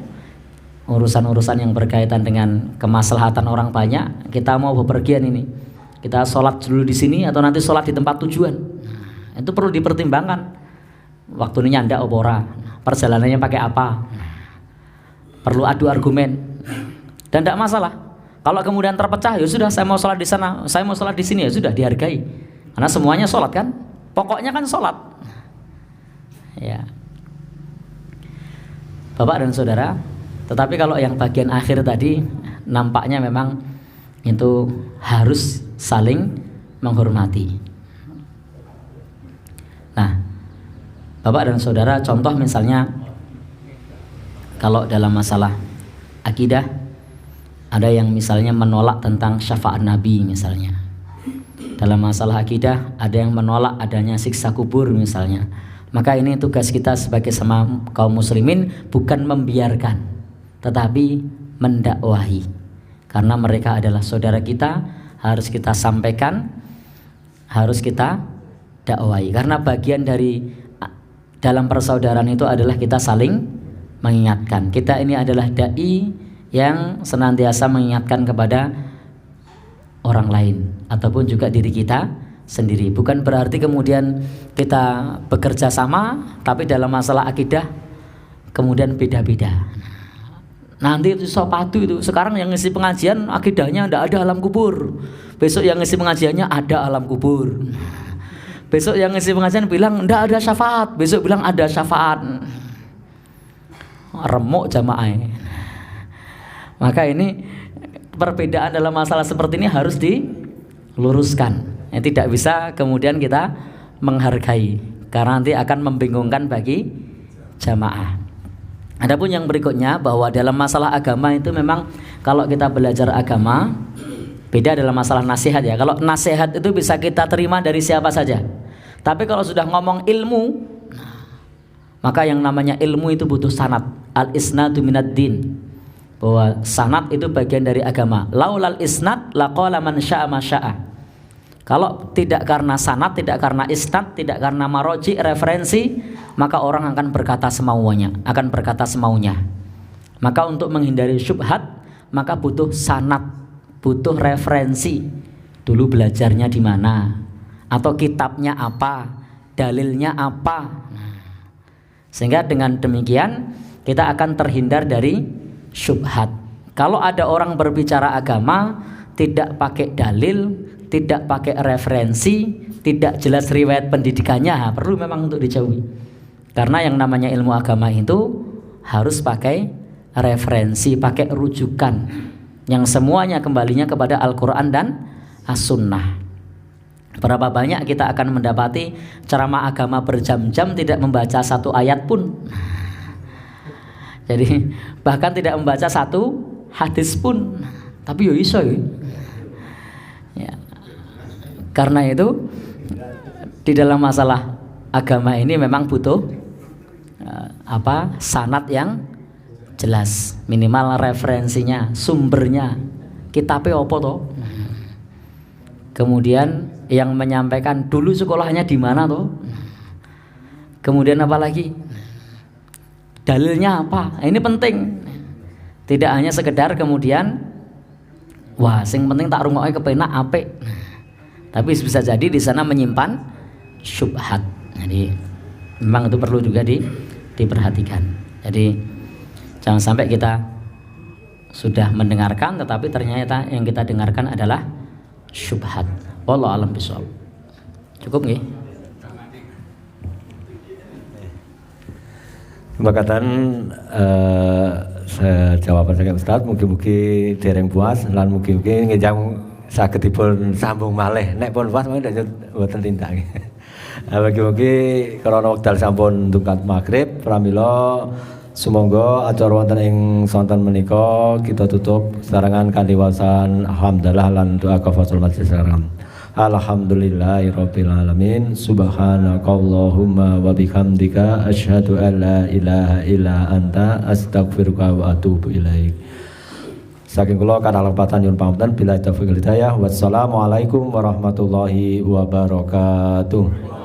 urusan-urusan yang berkaitan dengan kemaslahatan orang banyak, kita mau bepergian ini, kita sholat dulu di sini atau nanti sholat di tempat tujuan, itu perlu dipertimbangkan. Waktu ini nyandak opora, perjalanannya pakai apa, perlu adu argumen, dan tidak masalah. Kalau kemudian terpecah, ya sudah, saya mau sholat di sana, saya mau sholat di sini, ya sudah, dihargai. Karena semuanya sholat kan, pokoknya kan sholat. Ya, Bapak dan Saudara. Tetapi kalau yang bagian akhir tadi, nampaknya memang itu harus saling menghormati. Nah, Bapak dan Saudara, contoh misalnya kalau dalam masalah akidah, ada yang misalnya menolak tentang syafaat Nabi misalnya. Dalam masalah akidah ada yang menolak adanya siksa kubur misalnya. Maka ini tugas kita sebagai sama kaum muslimin, bukan membiarkan, tetapi mendakwahi. Karena mereka adalah saudara kita, harus kita sampaikan, harus kita dakwahi. Karena bagian dari dalam persaudaraan itu adalah kita saling mengingatkan. Kita ini adalah dai yang senantiasa mengingatkan kepada orang lain ataupun juga diri kita sendiri. Bukan berarti kemudian kita bekerja sama tapi dalam masalah akidah kemudian beda-beda. Nanti itu sopatu itu, sekarang yang ngisi pengajian akidahnya tidak ada alam kubur, besok yang ngisi pengajiannya ada alam kubur, besok yang ngisi pengajian bilang tidak ada syafaat, besok bilang ada syafaat. remuk jamaah. Maka ini perbedaan dalam masalah seperti ini harus diluruskan. Tidak bisa kemudian kita menghargai, karena nanti akan membingungkan bagi jamaah. Adapun yang berikutnya, bahwa dalam masalah agama itu memang kalau kita belajar agama beda dalam masalah nasihat ya. Kalau nasihat itu bisa kita terima dari siapa saja. Tapi kalau sudah ngomong ilmu, maka yang namanya ilmu itu butuh sanad. Al-isnadu minad din. Bahwa sanad itu bagian dari agama. Laulal isnad laqala man syaa ma syaa. Kalau tidak karena sanad, tidak karena isnad, tidak karena maroji, referensi, maka orang akan berkata semaunya, Maka untuk menghindari syubhat, maka butuh sanad, butuh referensi. Dulu belajarnya di mana, atau kitabnya apa, dalilnya apa. Sehingga dengan demikian kita akan terhindar dari syubhat. Kalau ada orang berbicara agama tidak pakai dalil, tidak pakai referensi, tidak jelas riwayat pendidikannya, perlu memang untuk dijauhi. Karena yang namanya ilmu agama itu harus pakai referensi, pakai rujukan, yang semuanya kembalinya kepada Al-Quran dan As-Sunnah. Berapa banyak kita akan mendapati ceramah agama berjam-jam tidak membaca satu ayat pun. Jadi bahkan tidak membaca satu hadis pun, tapi yo iso ya. Karena itu di dalam masalah agama ini memang butuh sanad yang jelas, minimal referensinya, sumbernya, kitabnya apa toh. Kemudian yang menyampaikan dulu sekolahnya di mana toh. Kemudian apa lagi? Dalilnya apa? Ini penting. Tidak hanya sekedar kemudian wah, sing penting tak rungokke kepenak apik. Tapi bisa jadi di sana menyimpan syubhat. Jadi memang itu perlu juga diperhatikan. Jadi jangan sampai kita sudah mendengarkan tetapi ternyata yang kita dengarkan adalah syubhat. Wallahu a'lam bishawab. Cukup nggih? Mbakatan jawaban saya Ustaz, mugi-mugi dereng puas lan mugi-mugi ngejang sagedipun sambung malih. Nek pun puas mangke mboten tindak. Mugi-mugi karena wekdal sampun tungkat maghrib pramila sumangga acara wonten ing sonten menika kita tutup sarangan kanthi wacan alhamdulillah lan doa kafatul majlis sarangan. Alhamdulillahirabbil alamin. Subhanakallahumma wa bihamdika asyhadu an la ilaha illa anta astaghfiruka wa atubu ilaik. Saking kula kanalempatan nyuwun pamunten bila taufiq hidayah. Wassalamualaikum warahmatullahi wabarakatuh.